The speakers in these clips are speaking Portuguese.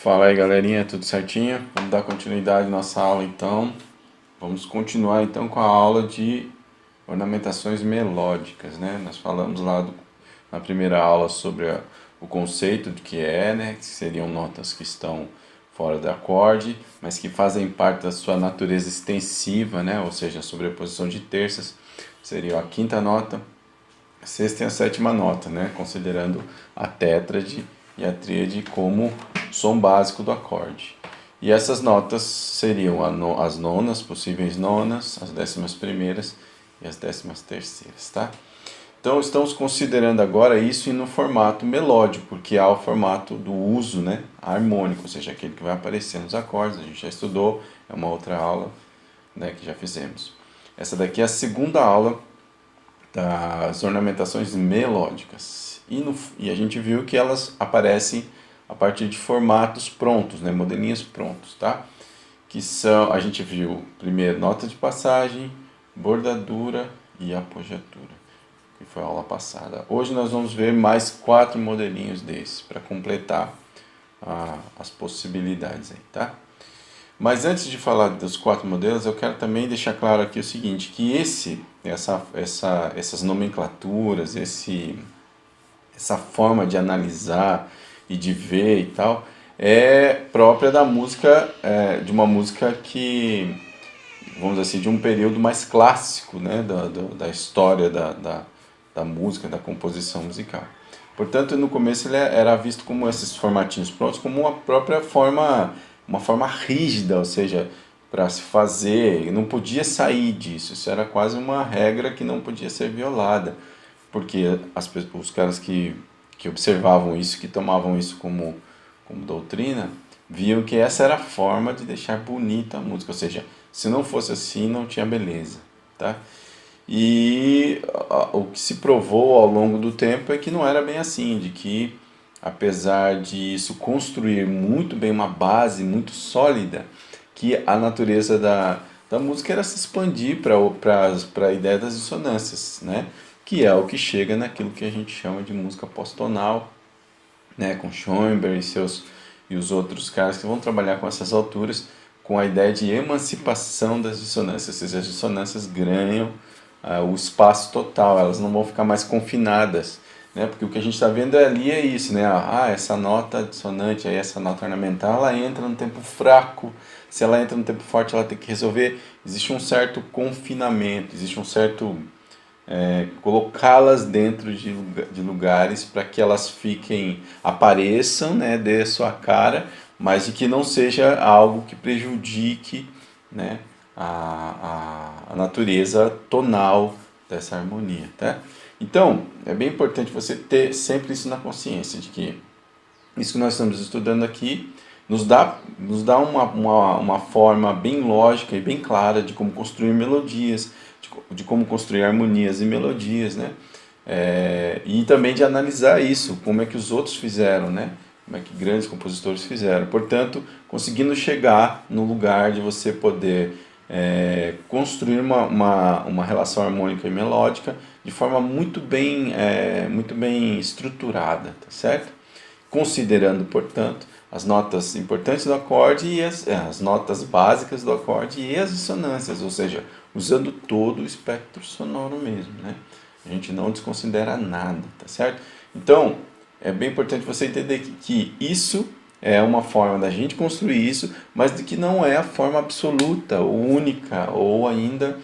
Fala aí, galerinha, tudo certinho? Vamos dar continuidade à nossa aula então. Vamos continuar então com a aula de ornamentações melódicas, né? Nós falamos na primeira aula sobre o conceito do que é, né? Que seriam notas que estão fora do acorde, mas que fazem parte da sua natureza extensiva, né? Ou seja, a sobreposição de terças seria a quinta nota, a sexta e a sétima nota, né? Considerando a tétrade e a tríade como som básico do acorde. E essas notas seriam as nonas, possíveis nonas, as 11ª e as 13ª, tá? Então estamos considerando agora isso no formato melódico, porque há o formato do uso, né, harmônico, ou seja, aquele que vai aparecer nos acordes, a gente já estudou, é uma outra aula, né, que já fizemos. Essa daqui é a segunda aula das ornamentações melódicas. E a gente viu que elas aparecem a partir de formatos prontos, né, modelinhos prontos, tá? Que são, a gente viu primeiro nota de passagem, bordadura e apogiatura, que foi a aula passada. Hoje nós vamos ver mais 4 modelinhos desses para completar as possibilidades aí, tá? Mas antes de falar dos 4 modelos, eu quero também deixar claro aqui o seguinte, que essas nomenclaturas, essa forma de analisar e de ver e tal, é própria da música, de uma música que, vamos dizer assim, de um período mais clássico, né, da história da música, da composição musical. Portanto, no começo ele era visto como esses formatinhos prontos, como uma forma rígida, ou seja, para se fazer, não podia sair disso, isso era quase uma regra que não podia ser violada, porque os caras que observavam isso, que tomavam isso como doutrina, viam que essa era a forma de deixar bonita a música, ou seja, se não fosse assim, não tinha beleza, tá? E o que se provou ao longo do tempo é que não era bem assim, de que apesar de isso construir muito bem uma base muito sólida, que a natureza da música era se expandir para a ideia das dissonâncias, né? Que é o que chega naquilo que a gente chama de música pós-tonal, né? Com Schoenberg e os outros caras que vão trabalhar com essas alturas, com a ideia de emancipação das dissonâncias, ou seja, as dissonâncias ganham o espaço total, elas não vão ficar mais confinadas, né? Porque o que a gente está vendo ali é isso, né? Essa nota dissonante, aí essa nota ornamental, ela entra no tempo fraco, se ela entra no tempo forte, ela tem que resolver, existe um certo confinamento, existe um certo colocá-las dentro de lugares para que elas apareçam, né, dê sua cara, mas de que não seja algo que prejudique, né, a natureza tonal dessa harmonia, tá? Então, é bem importante você ter sempre isso na consciência, de que isso que nós estamos estudando aqui nos dá uma forma bem lógica e bem clara de como construir melodias, de como construir harmonias e melodias, né? E também de analisar isso, como é que os outros fizeram, né? Como é que grandes compositores fizeram. Portanto, conseguindo chegar no lugar de você poder construir uma relação harmônica e melódica de forma muito bem estruturada, tá certo? Considerando, portanto, as notas importantes do acorde e as notas básicas do acorde e as dissonâncias, ou seja, usando todo o espectro sonoro mesmo, né? A gente não desconsidera nada, tá certo? Então, é bem importante você entender que isso é uma forma da gente construir isso, mas de que não é a forma absoluta, ou única, ou ainda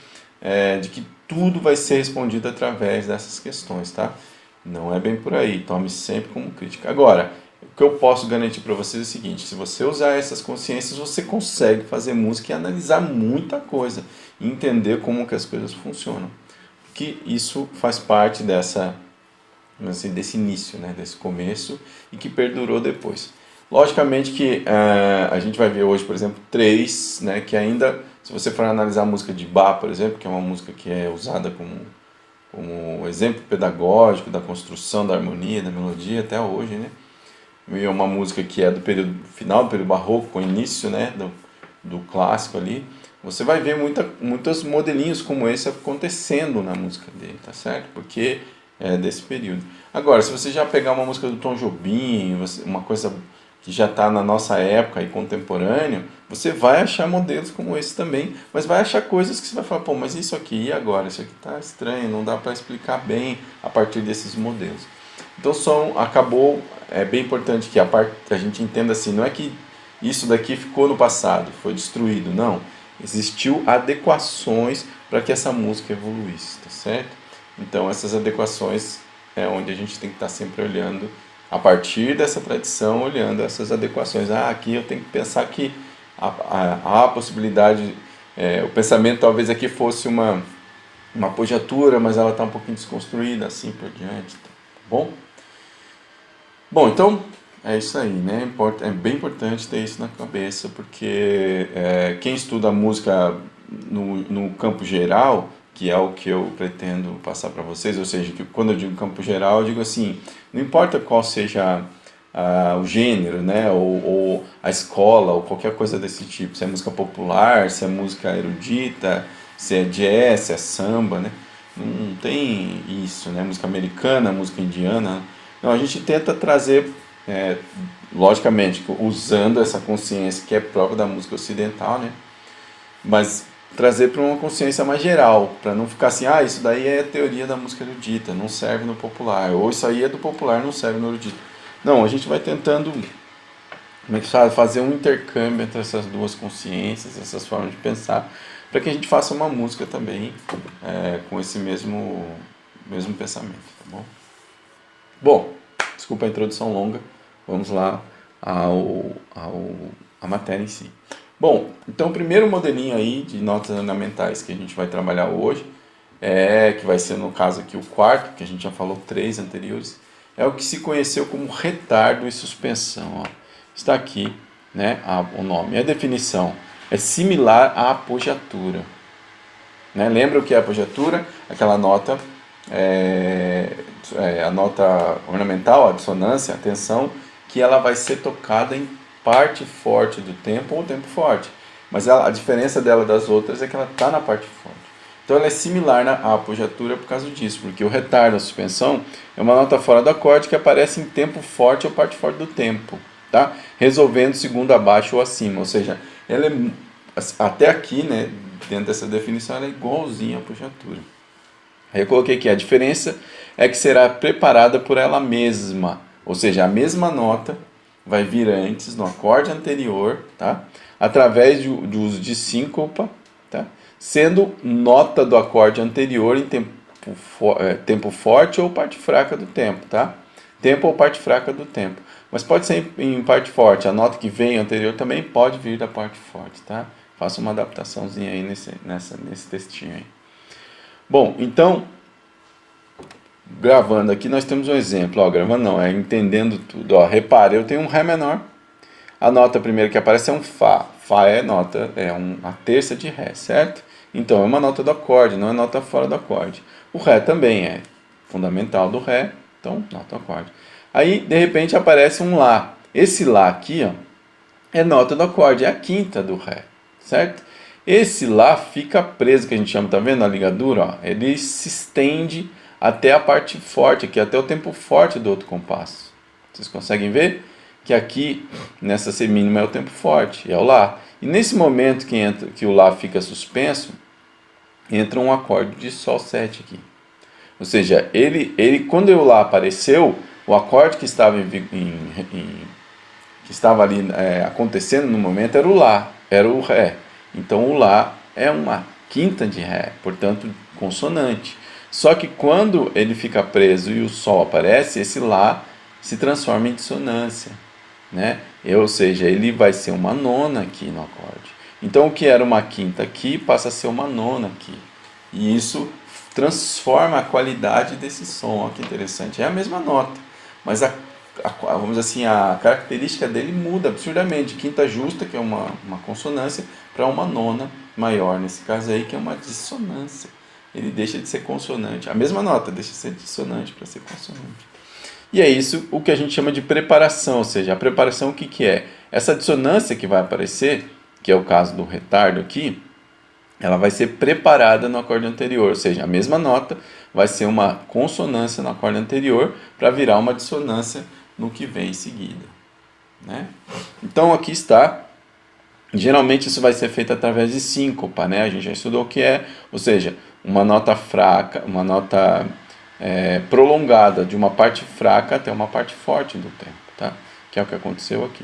de que tudo vai ser respondido através dessas questões, tá? Não é bem por aí, tome sempre como crítica. Agora, o que eu posso garantir para vocês é o seguinte, se você usar essas consciências, você consegue fazer música e analisar muita coisa, e entender como que as coisas funcionam. Porque isso faz parte desse início, né, desse começo, e que perdurou depois. Logicamente que a gente vai ver hoje, por exemplo, 3, né, que ainda, se você for analisar a música de Bach, por exemplo, que é uma música que é usada como exemplo pedagógico da construção da harmonia, da melodia até hoje, né? E é uma música que é do período final do período barroco, com o início, né, do clássico ali. Você vai ver muitos modelinhos como esse acontecendo na música dele, tá certo? Porque é desse período. Agora, se você já pegar uma música do Tom Jobim, uma coisa que já está na nossa época e contemporâneo, você vai achar modelos como esse também, mas vai achar coisas que você vai falar, pô, mas isso aqui, e agora? Isso aqui está estranho, não dá para explicar bem a partir desses modelos. Então, é bem importante que a gente entenda assim, não é que isso daqui ficou no passado, foi destruído, não. Existiu adequações para que essa música evoluísse, tá certo? Então, essas adequações é onde a gente tem que estar sempre olhando, a partir dessa tradição, olhando essas adequações. Aqui eu tenho que pensar que há a possibilidade, o pensamento talvez aqui fosse uma apogiatura, mas ela está um pouquinho desconstruída, assim por diante, tá bom? Bom, então é isso aí, né? É bem importante ter isso na cabeça, porque quem estuda música no campo geral, que é o que eu pretendo passar para vocês, ou seja, que quando eu digo campo geral, eu digo assim, não importa qual seja o gênero, né? Ou a escola, ou qualquer coisa desse tipo, se é música popular, se é música erudita, se é jazz, se é samba, né? Não tem isso, né? Música americana, música indiana. Não, a gente tenta trazer, logicamente, usando essa consciência que é própria da música ocidental, né? Mas trazer para uma consciência mais geral, para não ficar assim, isso daí é teoria da música erudita, não serve no popular, ou isso aí é do popular, não serve no erudito. Não, a gente vai tentando, como é que fala, fazer um intercâmbio entre essas duas consciências, essas formas de pensar, para que a gente faça uma música também com esse mesmo pensamento, tá bom? Bom, desculpa a introdução longa, vamos lá à matéria em si. Bom, então o primeiro modelinho aí de notas ornamentais que a gente vai trabalhar hoje, que vai ser no caso aqui o quarto, que a gente já falou 3 anteriores, é o que se conheceu como retardo e suspensão. Ó. Está aqui, né, o nome. A definição é similar à apogiatura. Né? Lembra o que é a apogiatura? Aquela nota, a nota ornamental, a dissonância, a tensão, que ela vai ser tocada em parte forte do tempo ou tempo forte. Mas a diferença dela das outras é que ela está na parte forte. Então ela é similar à apogiatura por causa disso, porque o retardo, a suspensão, é uma nota fora do acorde que aparece em tempo forte ou parte forte do tempo, tá? Resolvendo segundo abaixo ou acima, ou seja, ela é até aqui, né, dentro dessa definição, ela é igualzinha à apogiatura. Aí eu coloquei aqui, a diferença é que será preparada por ela mesma, ou seja, a mesma nota vai vir antes no acorde anterior, tá? Através do uso de síncopa, tá? Sendo nota do acorde anterior em tempo forte ou parte fraca do tempo, tá? Tempo ou parte fraca do tempo. Mas pode ser em parte forte. A nota que vem anterior também pode vir da parte forte, tá? Faça uma adaptaçãozinha aí nesse textinho aí. Bom, então, gravando aqui nós temos um exemplo. Ó, gravando não, entendendo tudo. Ó, repare, eu tenho um Ré menor. A nota primeira que aparece é um Fá. Fá é a terça de Ré, certo? Então é uma nota do acorde, não é nota fora do acorde. O Ré também é fundamental do Ré, então nota do acorde. Aí, de repente, aparece um Lá. Esse Lá aqui, ó, é nota do acorde, é a quinta do Ré, certo? Esse Lá fica preso, que a gente chama, tá vendo a ligadura? Ó? Ele se estende até a parte forte, aqui, até o tempo forte do outro compasso. Vocês conseguem ver? Que aqui, nessa semínima, é o tempo forte, é o Lá. E nesse momento que o Lá fica suspenso, entra um acorde de Sol 7 aqui. Ou seja, quando o Lá apareceu, o acorde que estava ali acontecendo no momento era o Lá, era o Ré. Então o Lá é uma quinta de Ré, portanto consonante. Só que quando ele fica preso e o Sol aparece, esse Lá se transforma em dissonância, né? Ou seja, ele vai ser uma nona aqui no acorde. Então o que era uma quinta aqui passa a ser uma nona aqui. E isso transforma a qualidade desse som. Olha que interessante. É a mesma nota, mas vamos dizer assim, a característica dele muda absurdamente. De quinta justa, que é uma consonância, para uma nona maior, nesse caso aí, que é uma dissonância. Ele deixa de ser consonante. A mesma nota deixa de ser dissonante para ser consonante. E é isso o que a gente chama de preparação, ou seja, a preparação o que é? Essa dissonância que vai aparecer, que é o caso do retardo aqui, ela vai ser preparada no acorde anterior, ou seja, a mesma nota vai ser uma consonância no acorde anterior para virar uma dissonância no que vem em seguida. né? Então aqui está. Geralmente isso vai ser feito através de síncopa, né? A gente já estudou o que é, ou seja, uma nota fraca, uma nota prolongada de uma parte fraca até uma parte forte do tempo, tá? Que é o que aconteceu aqui.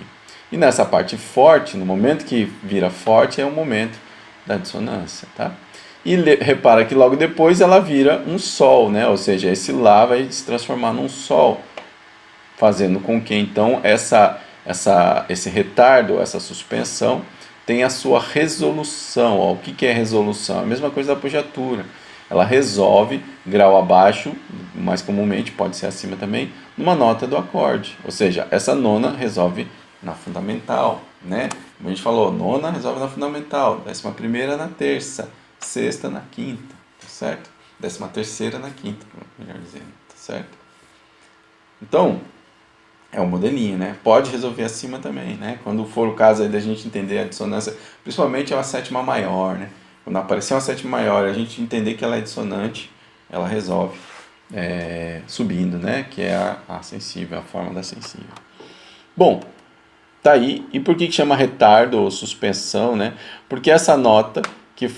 E nessa parte forte, no momento que vira forte, é o momento da dissonância, tá? E repara que logo depois ela vira um sol, né? Ou seja, esse lá vai se transformar num sol, fazendo com que então esse retardo, essa suspensão, tenha a sua resolução. Ó, o que é resolução? A mesma coisa da apogiatura. Ela resolve grau abaixo, mais comumente, pode ser acima também, numa nota do acorde. Ou seja, essa nona resolve na fundamental, né? Como a gente falou, nona resolve na fundamental, 11ª na terça, sexta na quinta, tá certo? 13ª na quinta, melhor dizendo, tá certo? Então, é um modelinho, né? Pode resolver acima também, né? Quando for o caso aí da gente entender a dissonância, principalmente é uma sétima maior, né? Quando aparecer uma sétima maior, a gente entender que ela é dissonante, ela resolve subindo, né? Que é a sensível, a forma da sensível. Bom, tá aí. E por que chama retardo ou suspensão, né? Porque essa nota que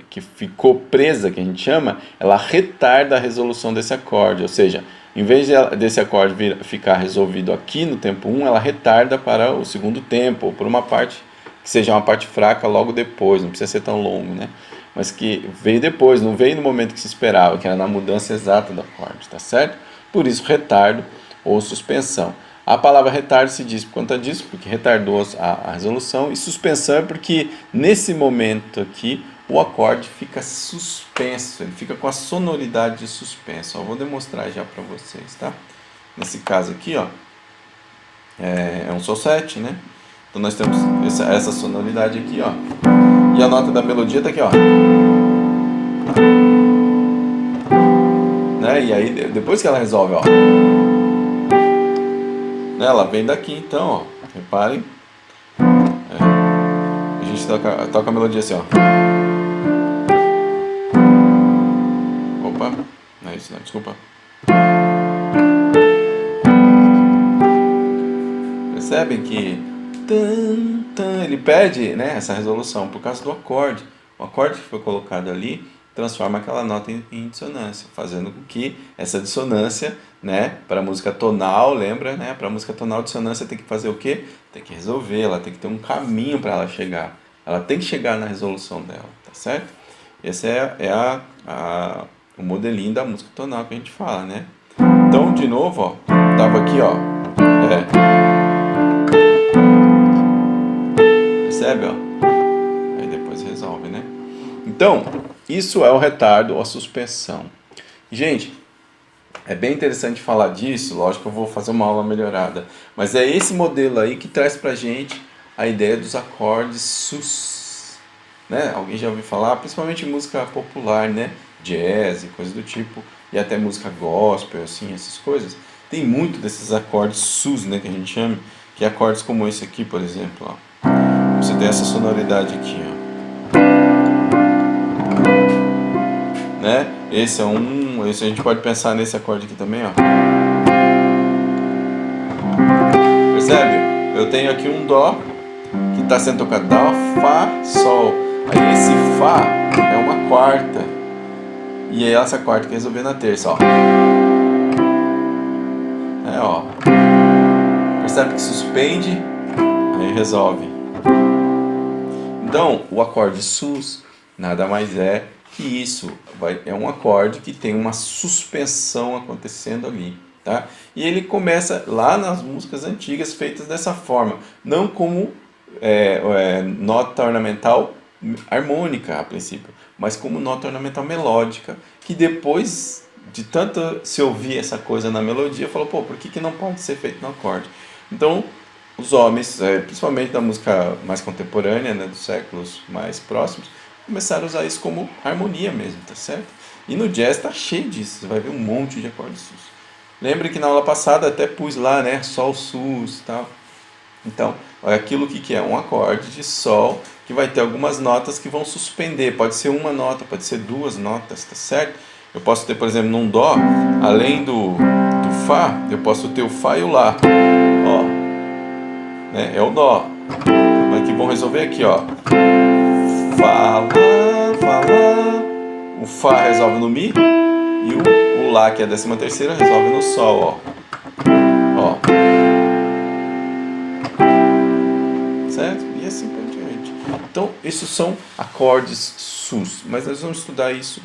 que ficou presa, que a gente chama, ela retarda a resolução desse acorde, ou seja, em vez desse acorde ficar resolvido aqui no tempo 1, ela retarda para o segundo tempo, ou por uma parte que seja uma parte fraca logo depois, não precisa ser tão longo, né? Mas que veio depois, não veio no momento que se esperava, que era na mudança exata do acorde, tá certo? Por isso, retardo ou suspensão. A palavra retardo se diz por conta disso, porque retardou a resolução, e suspensão é porque nesse momento aqui o acorde fica suspenso, ele fica com a sonoridade de suspenso. Eu vou demonstrar já para vocês, tá? Nesse caso aqui, ó, é um Sol7, né? Então nós temos essa sonoridade aqui, ó, e a nota da melodia tá aqui, ó. Né? E aí depois que ela resolve, ó, ela vem daqui, então, ó, reparem, a gente toca a melodia assim, ó. Opa, não é isso não, desculpa. Percebem que ele perde, né, essa resolução por causa do acorde. O acorde que foi colocado ali transforma aquela nota em dissonância, fazendo com que essa dissonância, né, para a música tonal, lembra, né, para a música tonal, dissonância tem que fazer o quê? Tem que resolver, ela tem que ter um caminho para ela chegar. Ela tem que chegar na resolução dela, tá certo? Esse é o modelinho da música tonal que a gente fala, né? Então, de novo, ó, tava aqui, ó, percebe, ó? Aí depois resolve, né? Então, isso é o retardo ou a suspensão. Gente, é bem interessante falar disso, lógico que eu vou fazer uma aula melhorada, mas é esse modelo aí que traz pra gente a ideia dos acordes sus, né? Alguém já ouviu falar? Principalmente em música popular, né? Jazz e coisas do tipo, e até música gospel, assim, essas coisas. Tem muito desses acordes sus, né, que a gente chama, que é acordes como esse aqui, por exemplo, ó. Você tem essa sonoridade aqui, ó. Né? Esse a gente pode pensar nesse acorde aqui também, ó. Percebe? Eu tenho aqui um Dó que está sendo tocado, Dó, Fá, Sol. Aí esse Fá é uma quarta. E é essa quarta que resolver na terça, ó. Ó. Percebe que suspende, aí resolve. Então, o acorde sus nada mais é que isso. É um acorde que tem uma suspensão acontecendo ali, tá? E ele começa lá nas músicas antigas feitas dessa forma, não como nota ornamental harmônica a princípio, mas como nota ornamental melódica, que depois de tanto se ouvir essa coisa na melodia, falou, pô, por que não pode ser feito no acorde? Então, os homens, principalmente da música mais contemporânea, né, dos séculos mais próximos, começaram a usar isso como harmonia mesmo, tá certo? E no jazz tá cheio disso, você vai ver um monte de acordes sus. Lembre que na aula passada até pus lá, né, sol sus e tal. Então, olha aquilo que é um acorde de sol, que vai ter algumas notas que vão suspender, pode ser uma nota, pode ser duas notas, tá certo? Eu posso ter, por exemplo, num Dó, além do Fá, eu posso ter o Fá e o Lá, ó. né? É o Dó. Mas que vão resolver aqui, ó. Fá, Lá, Fá, Lá. O Fá resolve no Mi. E o Lá, que é a 13ª, resolve no Sol, ó. Ó. Certo? E assim por diante. Então, esses são acordes sus. Mas nós vamos estudar isso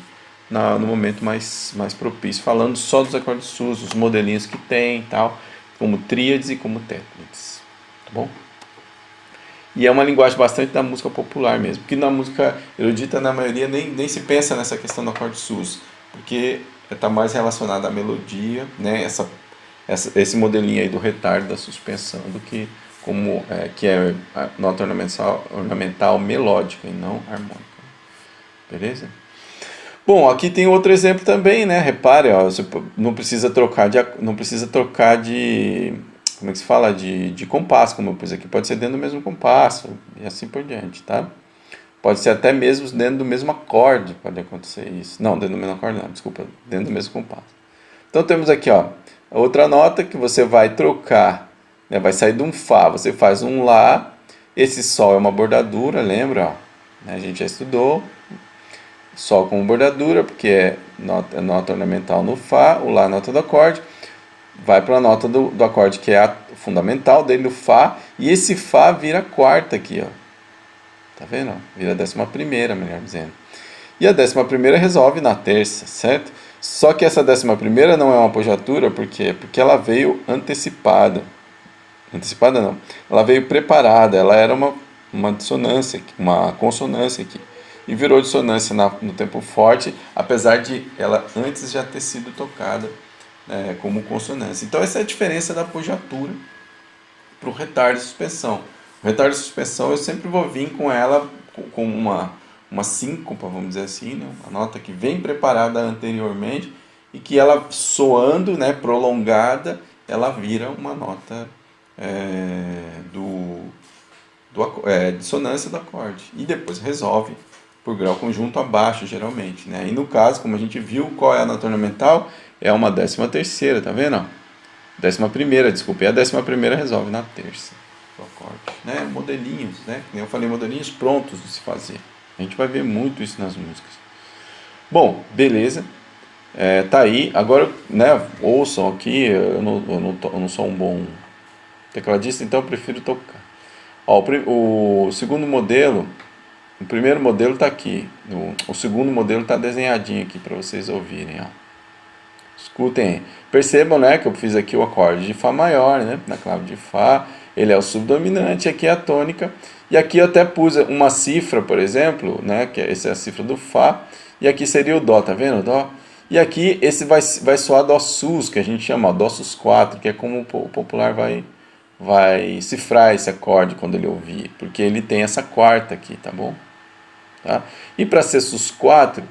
no momento mais propício, falando só dos acordes sus, os modelinhos que tem e tal, como tríades e como tétrades. Tá bom? E é uma linguagem bastante da música popular mesmo, porque na música erudita, na maioria, nem se pensa nessa questão do acorde sus, porque está mais relacionado à melodia, né? Esse modelinho aí do retardo da suspensão, do que que é a nota ornamental melódica e não harmônica. Beleza? Bom, aqui tem outro exemplo também, né? Repare, ó, você não precisa trocar de como é que se fala? De compasso, como eu pus aqui. Pode ser dentro do mesmo compasso e assim por diante, tá? Pode ser até mesmo dentro do mesmo acorde, pode acontecer isso. Não, dentro do mesmo acorde não, desculpa, dentro do mesmo compasso. Então temos aqui, ó, outra nota que você vai trocar, né? Vai sair de um Fá, você faz um Lá, esse Sol é uma bordadura, lembra? Ó, né? A gente já estudou. Sol com bordadura, porque é nota ornamental no Fá, o Lá é nota do acorde, vai para a nota do acorde que é a fundamental dele, o Fá, e esse Fá vira a quarta aqui, ó. Tá vendo? Vira a 11ª, melhor dizendo. E a 11ª resolve na terça, certo? Só que essa 11ª não é uma apogiatura, por quê? Porque ela veio antecipada. Antecipada não. Ela veio preparada, ela era uma dissonância, uma consonância aqui. E virou dissonância no tempo forte, apesar de ela antes já ter sido tocada como consonância. Então essa é a diferença da apogiatura para o retardo de suspensão. O retardo de suspensão eu sempre vou vir com ela com uma síncopa, vamos dizer assim, né? Uma nota que vem preparada anteriormente e que ela soando, né, prolongada, ela vira uma nota dissonância do acorde. E depois resolve por grau conjunto abaixo, geralmente, né? E no caso, como a gente viu, qual é a nota ornamental? É uma 13ª, tá vendo? 11ª, desculpa, e a 11ª resolve na terça do acorde, né? Modelinhos, né? Como eu falei, modelinhos prontos de se fazer. A gente vai ver muito isso nas músicas. Bom, beleza. Tá aí. Agora, né, ouçam aqui, eu não sou um bom tecladista, então eu prefiro tocar. Ó, o segundo modelo, o primeiro modelo está aqui, o segundo modelo está desenhadinho aqui para vocês ouvirem, ó. Escutem, percebam, né, que eu fiz aqui o acorde de Fá maior, né, na clave de Fá, ele é o subdominante, aqui é a tônica, e aqui eu até pus uma cifra, por exemplo, né, que essa é a cifra do Fá, e aqui seria o Dó, tá vendo o Dó? E aqui esse vai soar Dó sus, que a gente chama, ó, Dó sus 4, que é como o popular vai cifrar esse acorde quando ele ouvir, porque ele tem essa quarta aqui, tá bom? Tá? E para ser sus 4,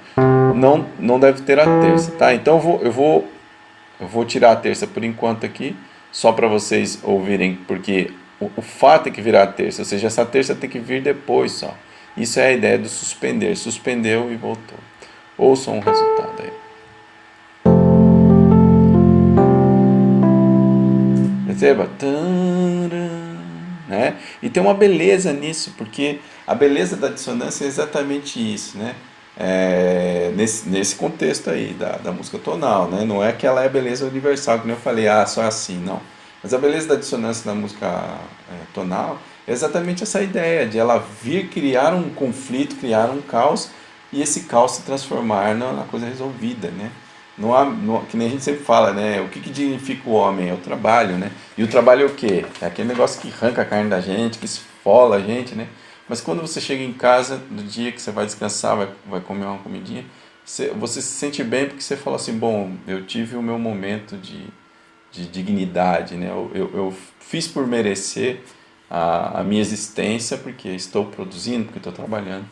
não deve ter a terça, tá? Então eu vou tirar a terça por enquanto aqui, só para vocês ouvirem, porque o Fá tem que virar a terça, ou seja, essa terça tem que vir depois só. Isso é a ideia do suspender, suspendeu e voltou. Ouçam o resultado aí. Perceba? Né? E tem uma beleza nisso, porque a beleza da dissonância é exatamente isso, né? Nesse contexto aí da música tonal, né? Não é que ela é beleza universal, que nem eu falei, só assim, não. Mas a beleza da dissonância na música tonal é exatamente essa ideia de ela vir criar um conflito, criar um caos, e esse caos se transformar na coisa resolvida, né? Que nem a gente sempre fala, né? O que dignifica o homem? É o trabalho, né? E o trabalho é o quê? É aquele negócio que arranca a carne da gente, que esfola a gente, né? Mas quando você chega em casa, no dia que você vai descansar, vai comer uma comidinha, você se sente bem porque você fala assim, bom, eu tive o meu momento de dignidade, né? Eu fiz por merecer a minha existência porque estou produzindo, porque estou trabalhando.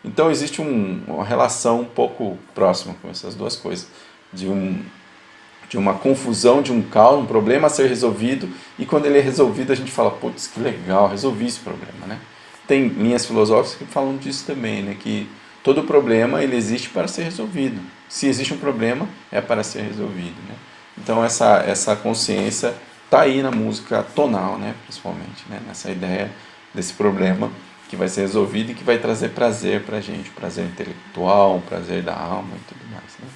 Então existe uma relação um pouco próxima com essas duas coisas, de uma confusão, de um caos, um problema a ser resolvido, e quando ele é resolvido a gente fala, putz, que legal, resolvi esse problema, né? Tem linhas filosóficas que falam disso também, né? Que todo problema ele existe para ser resolvido. Se existe um problema, é para ser resolvido, né? Então essa consciência tá aí na música tonal, né, principalmente, né, nessa ideia desse problema que vai ser resolvido e que vai trazer prazer pra gente, prazer intelectual, prazer da alma e tudo mais, né.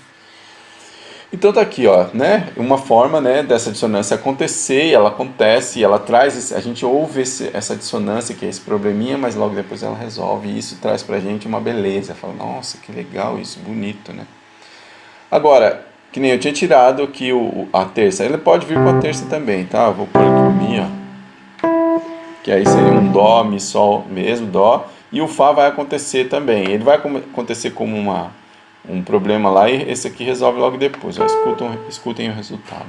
Então tá aqui, ó, né, uma forma, né, dessa dissonância acontecer, e ela acontece, e ela traz, a gente ouve essa dissonância, que é esse probleminha, mas logo depois ela resolve, e isso traz pra gente uma beleza, fala, nossa, que legal isso, bonito, né. Agora, que nem eu tinha tirado aqui a terça, ele pode vir com a terça também, tá, eu vou pôr aqui o Mi, ó, que aí seria um Dó, Mi, Sol mesmo, Dó, e o Fá vai acontecer também, ele vai acontecer como um problema lá e esse aqui resolve logo depois. Ó, escutem o resultado.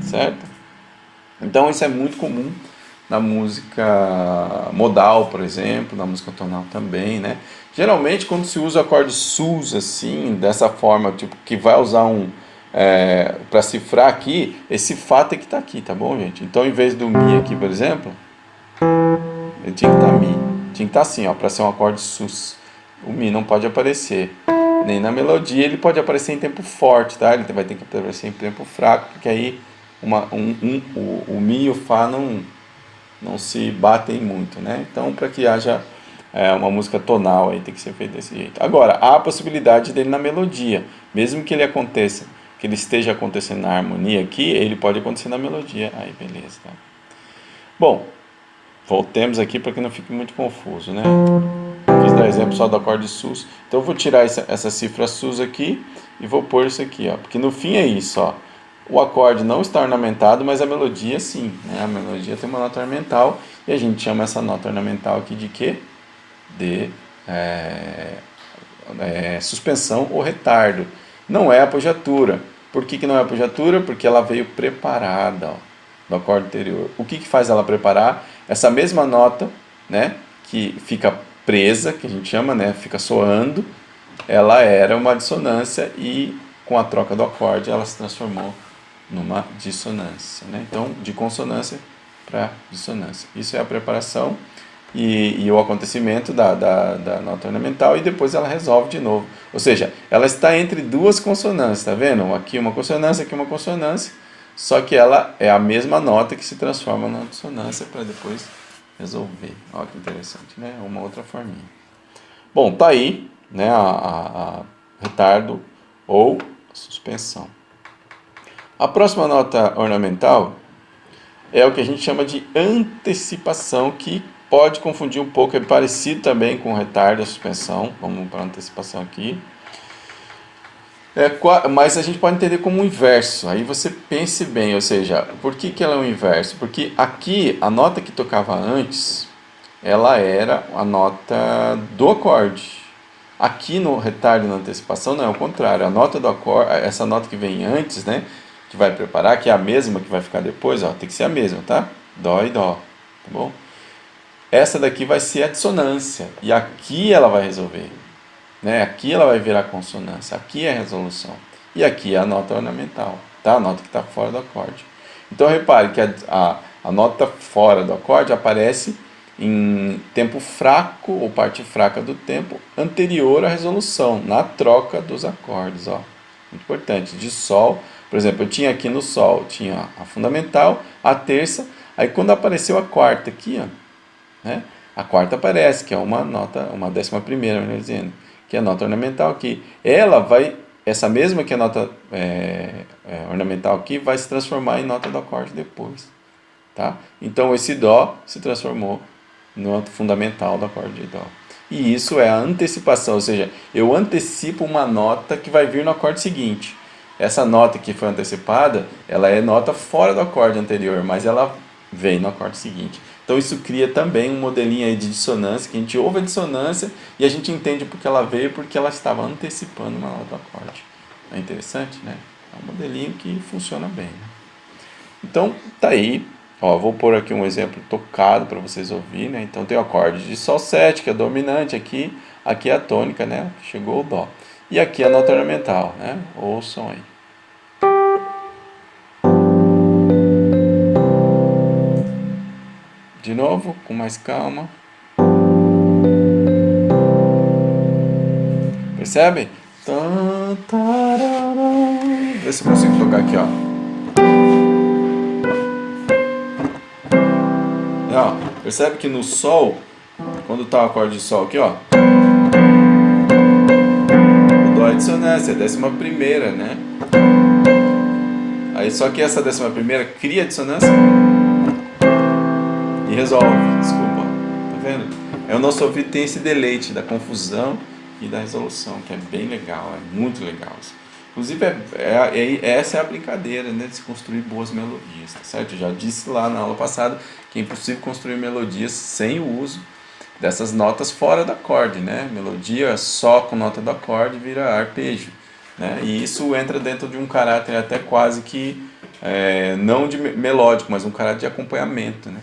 Certo? Então isso é muito comum na música modal, por exemplo, na música tonal também, né? Geralmente quando se usa acordes sus assim, dessa forma, tipo, que vai usar para cifrar aqui, esse Fá tem que estar aqui, tá bom, gente? Então, em vez do Mi aqui, por exemplo, ele tinha que estar Mi. Tinha que estar assim, ó, para ser um acorde sus. O Mi não pode aparecer. Nem na melodia ele pode aparecer em tempo forte, tá? Ele vai ter que aparecer em tempo fraco, porque aí o Mi e o Fá não se batem muito, né? Então, para que haja uma música tonal, aí tem que ser feito desse jeito. Agora, há a possibilidade dele na melodia, mesmo que ele aconteça, que ele esteja acontecendo na harmonia aqui, ele pode acontecer na melodia. Aí, beleza, tá? Bom, voltemos aqui para que não fique muito confuso, né? Quis dar exemplo só do acorde sus. Então eu vou tirar essa cifra sus aqui e vou pôr isso aqui, ó. Porque no fim é isso, ó. O acorde não está ornamentado, mas a melodia sim, né? A melodia tem uma nota ornamental e a gente chama essa nota ornamental aqui de quê? De suspensão ou retardo. Não é apogiatura. Por que não é apogiatura? Porque ela veio preparada, ó, do acorde anterior. O que faz ela preparar? Essa mesma nota, né, que fica presa, que a gente chama, né, fica soando, ela era uma dissonância e com a troca do acorde ela se transformou numa dissonância, né? Então, de consonância para dissonância. Isso é a preparação e o acontecimento da nota ornamental, e depois ela resolve de novo. Ou seja, ela está entre duas consonâncias, tá vendo? Aqui uma consonância, aqui uma consonância, só que ela é a mesma nota que se transforma numa dissonância para depois resolver. Olha que interessante, né? Uma outra forminha. Bom, tá aí, né, a retardo ou suspensão. A próxima nota ornamental é o que a gente chama de antecipação, que pode confundir um pouco, é parecido também com o retardo, a suspensão. Vamos para a antecipação aqui. Mas a gente pode entender como um inverso. Aí você pense bem, ou seja, por que ela é um inverso? Porque aqui a nota que tocava antes, ela era a nota do acorde. Aqui no retardo e na antecipação não é o contrário. A nota do acorde, essa nota que vem antes, né, que vai preparar, que é a mesma que vai ficar depois, ó, tem que ser a mesma, tá? Dó e dó, tá bom? Essa daqui vai ser a dissonância e aqui ela vai resolver, né? Aqui ela vai virar consonância, aqui é a resolução e aqui é a nota ornamental, tá? A nota que está fora do acorde. Então repare que a nota fora do acorde aparece em tempo fraco ou parte fraca do tempo anterior à resolução, na troca dos acordes, ó. Muito importante, de Sol, por exemplo, eu tinha aqui no Sol, tinha a fundamental, a terça, aí quando apareceu a quarta aqui, ó, né, a quarta aparece, que é uma nota, uma 11ª, melhor dizendo, que é a nota ornamental aqui. Ela vai, essa mesma que é a nota ornamental aqui, vai se transformar em nota do acorde depois, tá? Então esse Dó se transformou no fundamental do acorde de Dó. E isso é a antecipação, ou seja, eu antecipo uma nota que vai vir no acorde seguinte. Essa nota que foi antecipada, ela é nota fora do acorde anterior, mas ela vem no acorde seguinte. Então isso cria também um modelinho aí de dissonância, que a gente ouve a dissonância e a gente entende porque ela veio, porque ela estava antecipando uma nota do acorde. É interessante, né? É um modelinho que funciona bem, né? Então, tá aí. Ó, vou pôr aqui um exemplo tocado para vocês ouvirem, né? Então tem o acorde de Sol 7, que é dominante aqui. Aqui é a tônica, né? Chegou o Dó. E aqui a nota ornamental, né? Ouçam aí. De novo, com mais calma. Percebe? Vê se eu consigo tocar aqui, ó. Ó, percebe que no Sol, quando tá o acorde de Sol aqui, ó, o Dó é dissonância, é a 11ª, né? Aí só que essa 11ª cria dissonância e resolve, desculpa, tá vendo? O nosso ouvido tem esse deleite da confusão e da resolução, que é bem legal, é muito legal. Inclusive, essa é a brincadeira, né, de se construir boas melodias, tá certo? Eu já disse lá na aula passada que é impossível construir melodias sem o uso dessas notas fora do acorde, né? Melodia só com nota do acorde vira arpejo, né? E isso entra dentro de um caráter até quase que, não de melódico, mas um caráter de acompanhamento, né?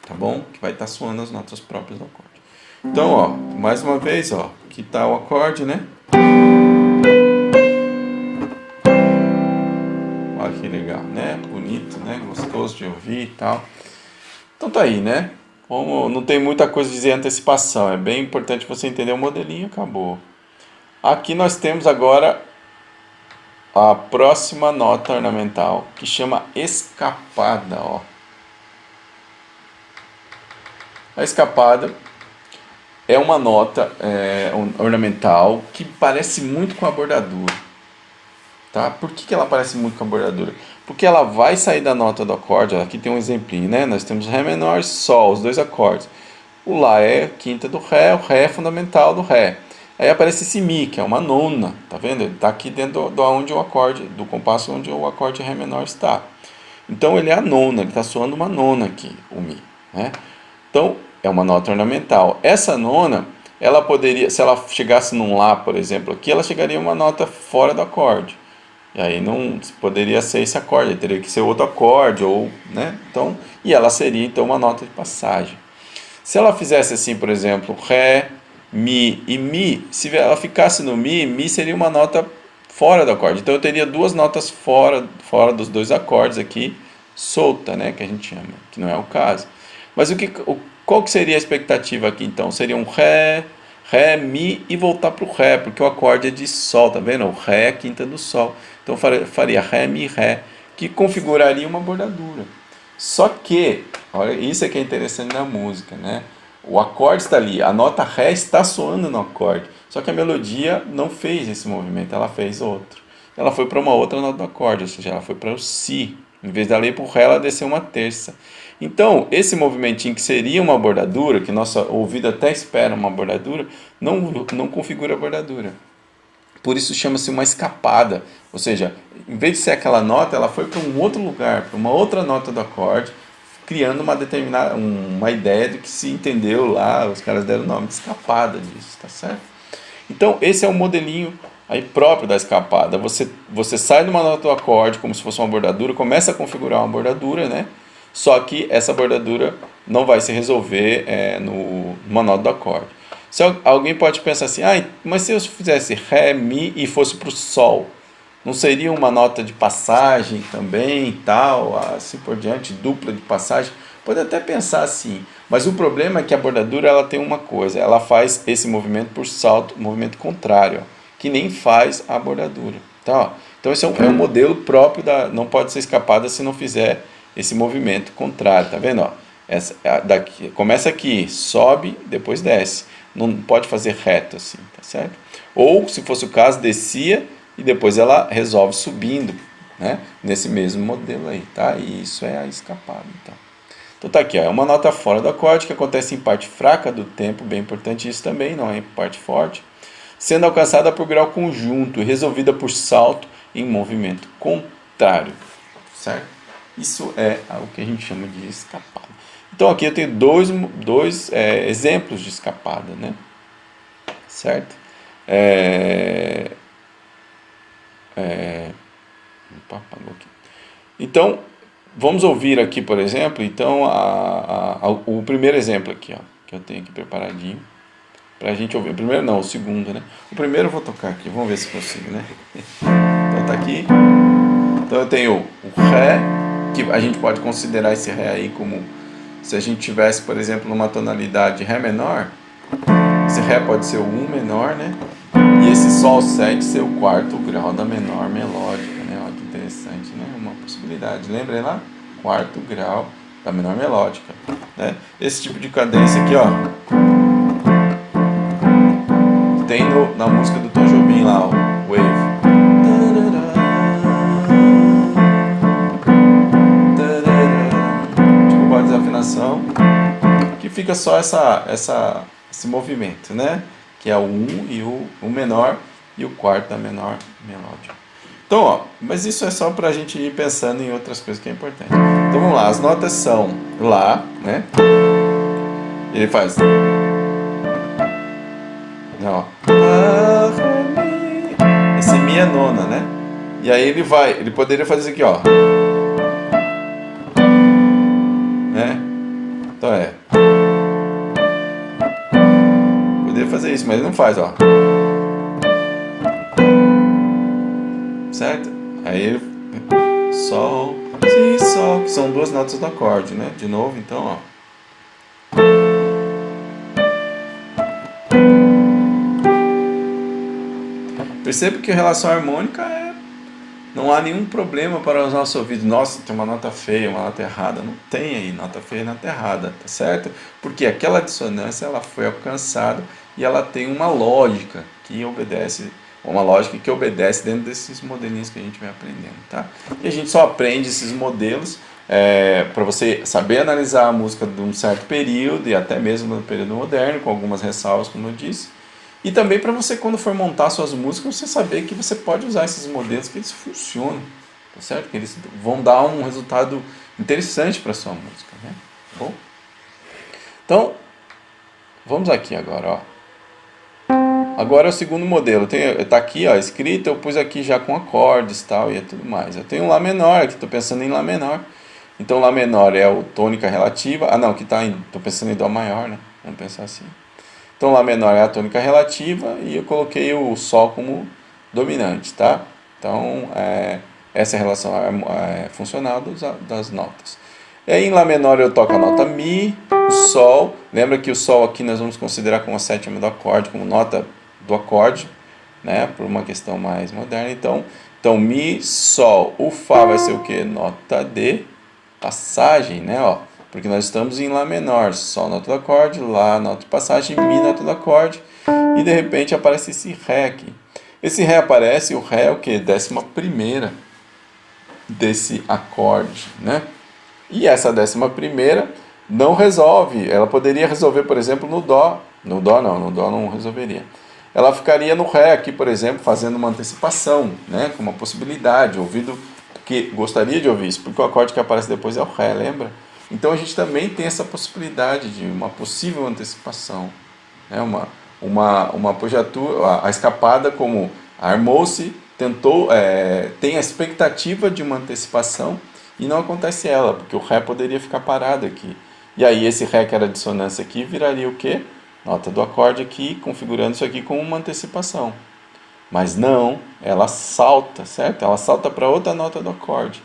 Tá bom? Que vai estar soando as notas próprias do acorde. Então, ó, mais uma vez, ó, aqui tá o acorde, né? Olha que legal, né? Bonito, né? Gostoso de ouvir e tal. Então tá aí, né? Como não tem muita coisa a dizer antecipação, é bem importante você entender o modelinho e acabou. Aqui nós temos agora a próxima nota ornamental, que chama escapada, ó. A escapada é uma nota ornamental que parece muito com a bordadura. Tá? Por que ela parece muito com a bordadura? Porque ela vai sair da nota do acorde. Aqui tem um exemplinho, né? Nós temos Ré menor e Sol, os dois acordes. O Lá é quinta do Ré, o Ré é fundamental do Ré. Aí aparece esse Mi, que é uma nona, tá vendo? Ele está aqui dentro do compasso onde o acorde Ré menor está. Então ele é a nona, ele está soando uma nona aqui, o Mi, né? Então é uma nota ornamental. Essa nona, ela poderia, se ela chegasse num Lá, por exemplo, aqui, ela chegaria uma nota fora do acorde. E aí não poderia ser esse acorde, teria que ser outro acorde, ou, né? Então, e ela seria então uma nota de passagem. Se ela fizesse assim, por exemplo, Ré, Mi e Mi, se ela ficasse no Mi, Mi seria uma nota fora do acorde. Então eu teria duas notas fora dos dois acordes aqui, solta, né? Que a gente chama, que não é o caso. Mas qual que seria a expectativa aqui então? Seria um Ré, Mi e voltar para o Ré, porque o acorde é de Sol, tá vendo? O Ré é a quinta do Sol. Então faria Ré, Mi, Ré, que configuraria uma bordadura. Só que, olha, isso é que é interessante na música, né? O acorde está ali, a nota Ré está soando no acorde, só que a melodia não fez esse movimento, ela fez outro. Ela foi para uma outra nota do acorde, ou seja, ela foi para o Si. Em vez dela ir para o Ré, ela desceu uma terça. Então, esse movimentinho que seria uma bordadura, que nosso ouvido até espera uma bordadura, não configura a bordadura. Por isso chama-se uma escapada. Ou seja, em vez de ser aquela nota, ela foi para um outro lugar, para uma outra nota do acorde, criando uma ideia do que se entendeu lá, os caras deram o nome de escapada disso, tá certo? Então, esse é o modelinho aí próprio da escapada. Você sai de uma nota do acorde, como se fosse uma bordadura, começa a configurar uma bordadura, né? Só que essa bordadura não vai se resolver numa nota do acorde. Se alguém pode pensar assim, mas se eu fizesse Ré, Mi e fosse para o Sol, não seria uma nota de passagem também, tal, assim por diante, dupla de passagem? Pode até pensar assim, mas o problema é que a bordadura ela tem uma coisa, ela faz esse movimento por salto, movimento contrário, que nem faz a bordadura. Tá? Então esse é um modelo próprio, não pode ser escapada se não fizer esse movimento contrário, tá vendo? Começa aqui, sobe, depois desce. Não pode fazer reto assim, tá certo? Ou, se fosse o caso, descia e depois ela resolve subindo, né? Nesse mesmo modelo aí, tá? E isso é a escapada, então. Então tá aqui, ó, é uma nota fora do acorde que acontece em parte fraca do tempo, bem importante isso também, não é em parte forte, sendo alcançada por grau conjunto e resolvida por salto em movimento contrário, certo? Isso é o que a gente chama de escapada. Então aqui eu tenho dois exemplos de escapada, né? Certo? Opa, apagou aqui. Então, vamos ouvir aqui, por exemplo, então, o primeiro exemplo aqui, ó, que eu tenho aqui preparadinho, para a gente ouvir. O primeiro não, o segundo, né? O primeiro eu vou tocar aqui, vamos ver se consigo, né? Então tá aqui. Então eu tenho o Ré, que a gente pode considerar esse Ré aí como se a gente tivesse, por exemplo, numa tonalidade Ré menor, esse Ré pode ser o 1 menor, né? E esse Sol 7 ser o quarto grau da menor melódica, né? possibilidade. Lembrem lá? Quarto grau da menor melódica, né? Esse tipo de cadência aqui, ó, tem na música do Tom Jobim lá, ó, Wave. Desculpa a desafinação, que fica só esse movimento, né? Que é o 1 e o menor e o quarto da menor melódica. Então, ó, mas isso é só para a gente ir pensando em outras coisas que é importante. Então vamos lá, as notas são Lá, né? Ele faz. Ó. Lá, Ré, Mi. Esse Mi é nona, né? E aí ele poderia fazer isso aqui, ó. Né? Então poderia fazer isso, mas ele não faz, ó. Certo? Aí ele. Sol, Si, Sol, que são duas notas do acorde, né? De novo, então, ó. Perceba que a relação harmônica não há nenhum problema para os nossos ouvidos. Nossa, tem uma nota feia, uma nota errada. Não tem aí nota feia e nota errada, tá certo? Porque aquela dissonância ela foi alcançada e ela tem uma lógica que obedece, dentro desses modelinhos que a gente vai aprendendo, tá? E a gente só aprende esses modelos para você saber analisar a música de um certo período e até mesmo no período moderno, com algumas ressalvas, como eu disse. E também para você, quando for montar suas músicas, você saber que você pode usar esses modelos, que eles funcionam, tá certo? Que eles vão dar um resultado interessante para sua música, né? Bom? Então, vamos aqui agora, ó. Agora é o segundo modelo. Tá aqui, ó, escrito, eu pus aqui já com acordes e tal, e tudo mais. Eu tenho um Lá menor, aqui estou pensando em Lá menor. Então, Lá menor é o tônica relativa. Ah, não, aqui estou pensando em Dó maior, né? Vamos pensar assim. Então, Lá menor é a tônica relativa e eu coloquei o Sol como dominante, tá? Então, essa é a relação funcional das notas. E aí, em Lá menor eu toco a nota Mi, o Sol. Lembra que o Sol aqui nós vamos considerar como a sétima do acorde, como nota do acorde, né? Por uma questão mais moderna. Então Mi, Sol. O Fá vai ser o quê? Nota de passagem, né? Ó. Porque nós estamos em Lá menor, Sol nota do acorde, Lá nota de passagem, Mi nota do acorde, e de repente aparece esse Ré aqui. Esse Ré aparece, o Ré é o que? 11ª desse acorde, né? E essa 11ª não resolve, ela poderia resolver, por exemplo, no Dó. No Dó não resolveria. Ela ficaria no Ré aqui, por exemplo, fazendo uma antecipação, né? Com uma possibilidade, ouvido que gostaria de ouvir isso, porque o acorde que aparece depois é o Ré, lembra? Então a gente também tem essa possibilidade de uma possível antecipação, né? Uma apogiatura, a escapada, como armou-se, tem a expectativa de uma antecipação e não acontece ela, porque o Ré poderia ficar parado aqui. E aí esse Ré que era dissonância aqui viraria o quê? Nota do acorde aqui, configurando isso aqui como uma antecipação. Mas não, ela salta, certo? Ela salta para outra nota do acorde,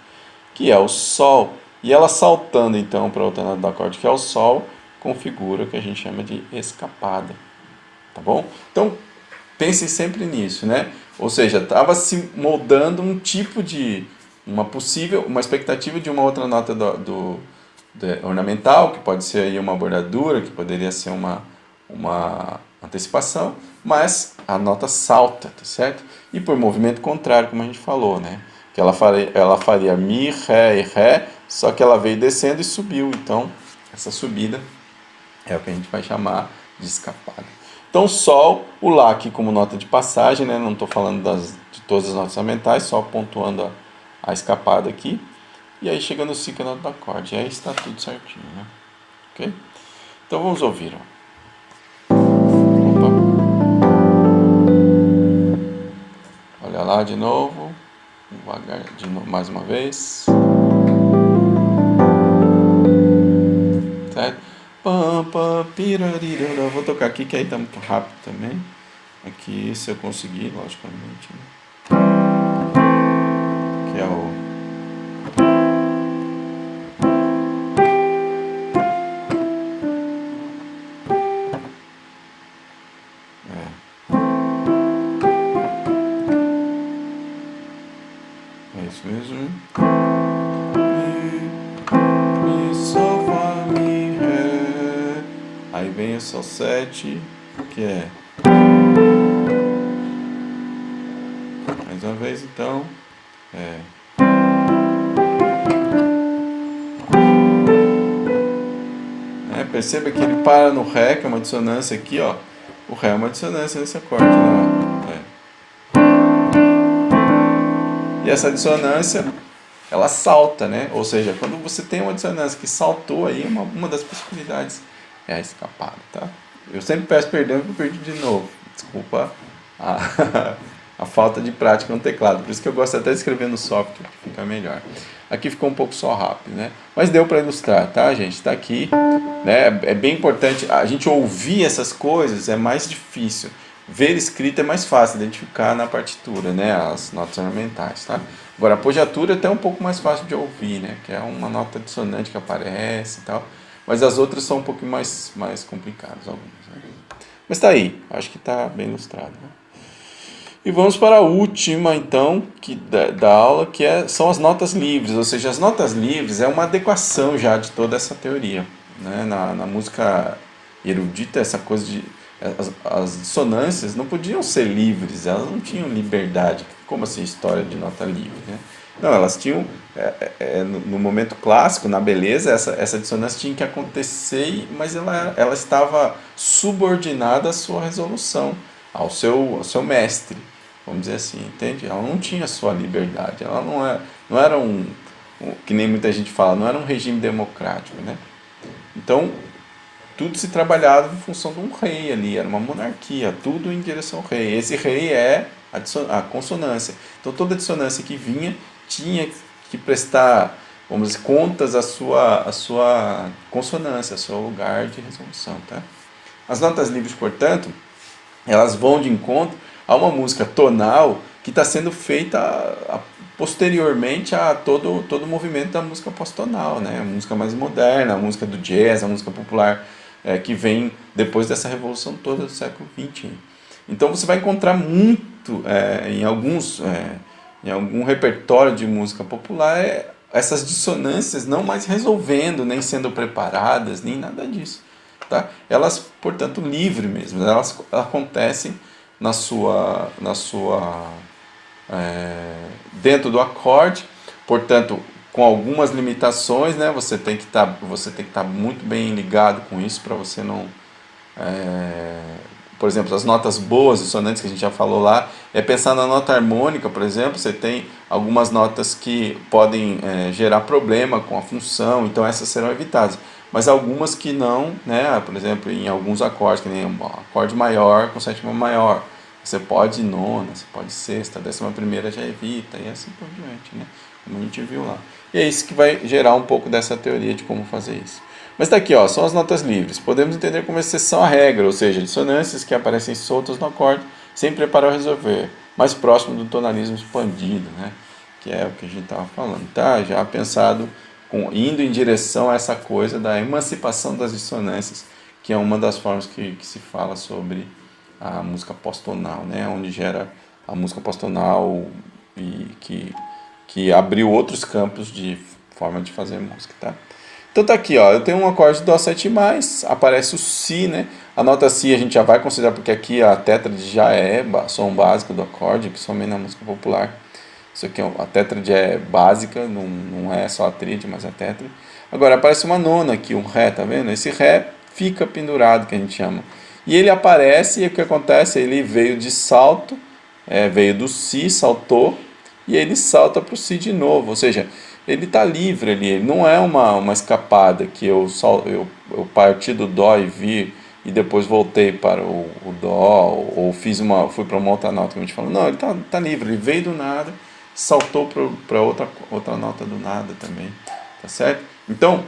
que é o Sol. E ela saltando então para outra nota do acorde, que é o Sol, configura o que a gente chama de escapada. Tá bom? Então, pense sempre nisso, né? Ou seja, estava se moldando um tipo de uma expectativa de uma outra nota ornamental, que pode ser aí uma bordadura, que poderia ser uma antecipação, mas a nota salta, tá certo? E por movimento contrário, como a gente falou, né? Que ela faria Mi, Ré e Ré, só que ela veio descendo e subiu. Então, essa subida é o que a gente vai chamar de escapada. Então, Sol, o Lá aqui como nota de passagem, né? Não estou falando de todas as notas ornamentais, só pontuando a escapada aqui. E aí chega no Si, que é a nota do acorde. E aí está tudo certinho, né? Ok? Então vamos ouvir, ó. Opa. Olha lá de novo. Devagar, de novo, mais uma vez. Certo? Pam, pam, pirarirara. Vou tocar aqui que aí tá muito rápido também. Aqui, se eu conseguir, logicamente. Né? Que é o. É isso mesmo. vem o Sol 7, que é... Mais uma vez, então... Perceba que ele para no Ré, que é uma dissonância aqui, ó. O Ré é uma dissonância nesse acorde, né? E essa dissonância, ela salta, né? Ou seja, quando você tem uma dissonância que saltou aí, uma das possibilidades é a escapada, tá? Eu sempre peço perdão porque eu perdi de novo. Desculpa a falta de prática no teclado. Por isso que eu gosto até de escrever no software, que fica melhor. Aqui ficou um pouco só rápido, né? Mas deu para ilustrar, tá, gente? Tá aqui, né? É bem importante. A gente ouvir essas coisas é mais difícil. Ver escrito é mais fácil identificar na partitura, né? As notas ornamentais, tá? Agora, a apogiatura é até um pouco mais fácil de ouvir, né? Que é uma nota dissonante que aparece e tal. Mas as outras são um pouquinho mais complicadas, algumas, né? Mas tá aí. Acho que tá bem ilustrado, né? E vamos para a última, então, da aula, que são as notas livres. Ou seja, as notas livres é uma adequação já de toda essa teoria, né? Na música erudita, essa coisa de... As dissonâncias não podiam ser livres, elas não tinham liberdade. Como assim, história de nota livre, né? Não, elas tinham... no momento clássico, na beleza, essa dissonância tinha que acontecer, mas ela estava subordinada à sua resolução, ao seu mestre, vamos dizer assim, entende? Ela não tinha sua liberdade, ela não era que nem muita gente fala, não era um regime democrático, né? Então, tudo se trabalhava em função de um rei ali, era uma monarquia, tudo em direção ao rei. Esse rei é a consonância. Então, toda dissonância que vinha tinha que prestar, vamos dizer, contas à sua consonância, ao seu lugar de resolução, tá? As notas livres, portanto, elas vão de encontro a uma música tonal que está sendo feita posteriormente a todo o movimento da música pós-tonal, né? A música mais moderna, a música do jazz, a música popular, que vem depois dessa revolução toda do século XX. Então você vai encontrar muito em algum repertório de música popular essas dissonâncias não mais resolvendo, nem sendo preparadas, nem nada disso. Tá? Elas, portanto, livre mesmo, elas acontecem dentro do acorde, portanto, com algumas limitações, né? Você tem que estar muito bem ligado com isso para você não... por exemplo, as notas boas, dissonantes que a gente já falou lá, pensar na nota harmônica, por exemplo, você tem algumas notas que podem gerar problema com a função, então essas serão evitadas. Mas algumas que não, né? Por exemplo, em alguns acordes, que nem acorde maior com sétima maior, você pode nona, você pode sexta, 11ª já evita, e assim por diante, né? Como a gente viu lá. E é isso que vai gerar um pouco dessa teoria de como fazer isso. Mas está aqui, ó, são as notas livres. Podemos entender como exceção à regra, ou seja, dissonâncias que aparecem soltas no acorde, sem preparar ou resolver, mais próximo do tonalismo expandido, né? Que é o que a gente estava falando, tá? Já pensado, indo em direção a essa coisa da emancipação das dissonâncias, que é uma das formas que se fala sobre a música pós-tonal, né? Onde gera a música pós-tonal e que abriu outros campos de forma de fazer música, tá? Então tá aqui, ó, eu tenho um acorde Dó 7+, aparece o Si, né? A nota Si a gente já vai considerar, porque aqui a tétrade já é som básico do acorde, principalmente na música popular. Isso aqui, a tétrade é básica, não é só a tríade, mas a tétrade. Agora aparece uma nona aqui, um Ré, tá vendo? Esse Ré fica pendurado, que a gente chama. E ele aparece, e o que acontece? Ele veio de salto, veio do Si, saltou, e ele salta para o Si de novo, ou seja, ele está livre ali, ele não é uma escapada que eu parti do Dó e vi e depois voltei para o Dó, ou fui para uma outra nota, como a gente falou. Não, ele tá livre, ele veio do nada, saltou para outra nota do nada também, tá certo? Então,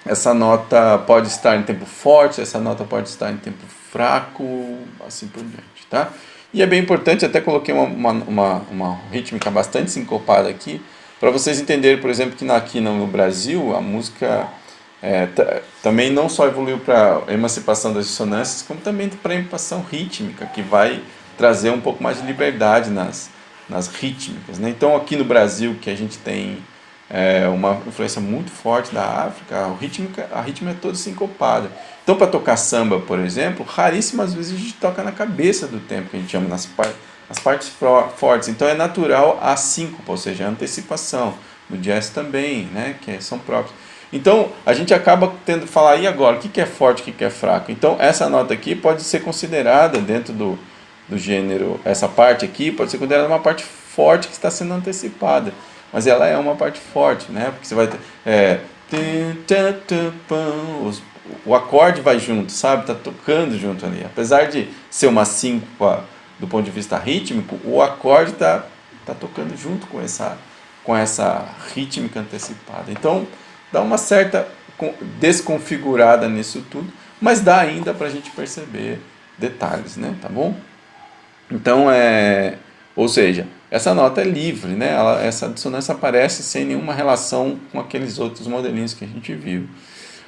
essa nota pode estar em tempo forte, essa nota pode estar em tempo fraco, assim por diante, tá? E é bem importante, até coloquei uma rítmica bastante sincopada aqui, para vocês entenderem, por exemplo, que aqui no Brasil a música também não só evoluiu para a emancipação das dissonâncias, como também para a emancipação rítmica, que vai trazer um pouco mais de liberdade nas rítmicas, né? Então aqui no Brasil que a gente tem uma influência muito forte da África, a rítmica é toda sincopada. Então, para tocar samba, por exemplo, raríssimas vezes a gente toca na cabeça do tempo, que a gente chama nas partes fortes. Então, é natural a síncopa, ou seja, a antecipação. No jazz também, né, que são próprios. Então, a gente acaba tendo que falar, e agora, o que é forte, o que é fraco? Então, essa nota aqui pode ser considerada dentro do gênero, essa parte aqui pode ser considerada uma parte forte que está sendo antecipada, mas ela é uma parte forte, né? Porque você vai ter, o acorde vai junto, sabe? Tá tocando junto ali. Apesar de ser uma síncopa do ponto de vista rítmico, o acorde tá tocando junto com essa rítmica antecipada. Então, dá uma certa desconfigurada nisso tudo, mas dá ainda para a gente perceber detalhes, né? Tá bom? Então, ou seja, essa nota é livre, né? Essa dissonância aparece sem nenhuma relação com aqueles outros modelinhos que a gente viu.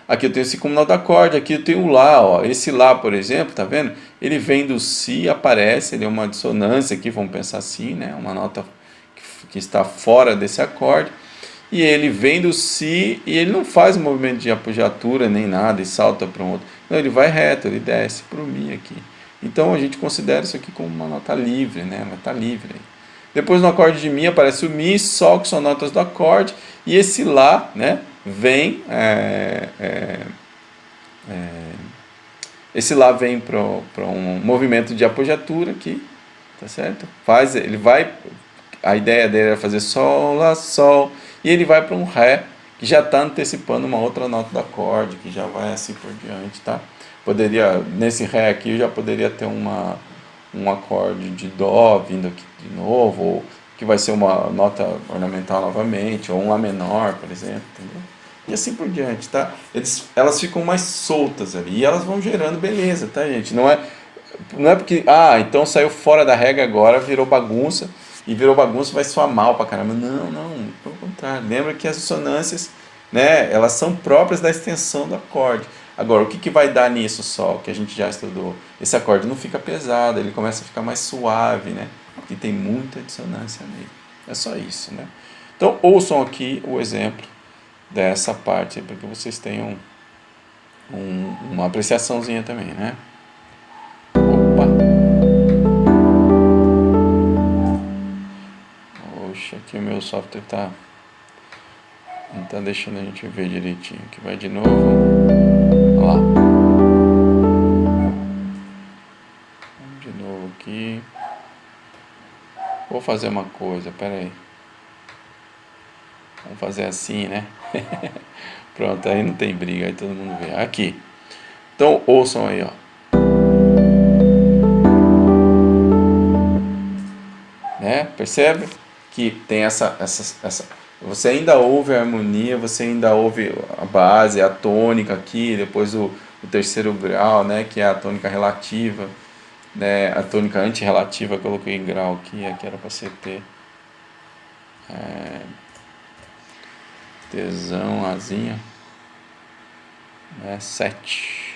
Aqui eu tenho esse como nota acorde, aqui eu tenho o Lá, ó. Esse Lá, por exemplo, tá vendo? Ele vem do Si, aparece, ele é uma dissonância aqui, vamos pensar assim, né? Uma nota que está fora desse acorde. E ele vem do Si e ele não faz um movimento de apogiatura nem nada e salta para um outro. Não, ele vai reto, ele desce para o Mi aqui. Então a gente considera isso aqui como uma nota livre, né? Ela está livre aí. Depois no acorde de Mi aparece o Mi, Sol, que são notas do acorde, e esse Lá, né, vem, esse Lá vem para um movimento de apogiatura aqui, tá certo? Ele vai, a ideia dele é fazer Sol, Lá, Sol, e ele vai para um Ré, que já está antecipando uma outra nota do acorde, que já vai assim por diante, tá? Nesse Ré aqui, eu já poderia ter um acorde de Dó vindo aqui de novo, ou que vai ser uma nota ornamental novamente, ou um Lá menor, por exemplo, entendeu? E assim por diante, tá? Elas ficam mais soltas ali, e elas vão gerando beleza, tá, gente? Não é porque, então saiu fora da regra agora, virou bagunça, e virou bagunça vai soar mal pra caramba. Não, pelo contrário. Lembra que as dissonâncias, né, elas são próprias da extensão do acorde. Agora, o que vai dar nisso só, que a gente já estudou? Esse acorde não fica pesado, ele começa a ficar mais suave, né? Porque tem muita dissonância nele. É só isso, né? Então, ouçam aqui o exemplo dessa parte, para que vocês tenham uma apreciaçãozinha também, né? Opa! Oxe, aqui o meu software não tá deixando a gente ver direitinho. Aqui vai de novo. Olha lá. Vamos de novo aqui. Vou fazer uma coisa, pera aí. Vamos fazer assim, né? Pronto, aí não tem briga, aí todo mundo vê. Aqui. Então, ouçam aí, ó. Né? Percebe que tem essa. Você ainda ouve a harmonia, você ainda ouve a base, a tônica aqui, depois o terceiro grau, né? Que é a tônica relativa, né? A tônica antirrelativa eu coloquei em grau aqui era para ser T. Tzão, Azinho, né, 7.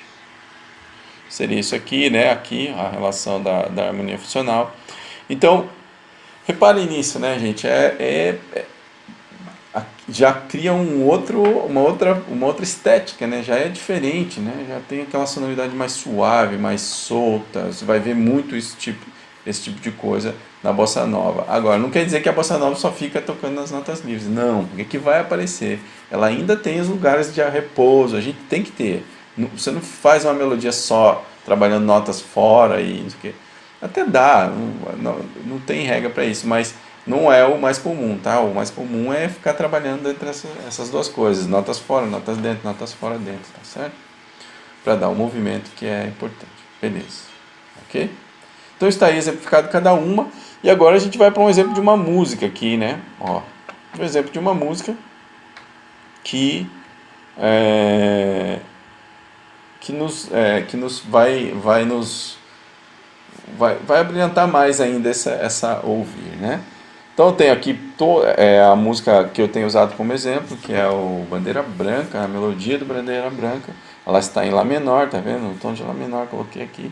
Seria isso aqui, né? Aqui, a relação da harmonia funcional. Então, reparem nisso, né, gente? Já cria uma outra estética, né? Já é diferente, né? Já tem aquela sonoridade mais suave, mais solta. Você vai ver muito esse tipo de coisa na bossa nova. Agora, não quer dizer que a bossa nova só fica tocando nas notas livres. Não, porque que vai aparecer. Ela ainda tem os lugares de repouso. A gente tem que ter. Você não faz uma melodia só trabalhando notas fora e não sei o quê. Até dá, não tem regra para isso, mas não é o mais comum, tá? O mais comum é ficar trabalhando entre essas duas coisas, notas fora, notas dentro, notas fora, dentro, tá certo? Para dar o movimento que é importante. Beleza. Ok? Então está aí exemplificado cada uma. E agora a gente vai para um exemplo de uma música aqui, né? Ó, um exemplo de uma música que vai abrilhantar mais ainda essa ouvir, né? Então eu tenho aqui a música que eu tenho usado como exemplo, que é o Bandeira Branca, a melodia do Bandeira Branca. Ela está em Lá menor, tá vendo? O tom de Lá menor coloquei aqui.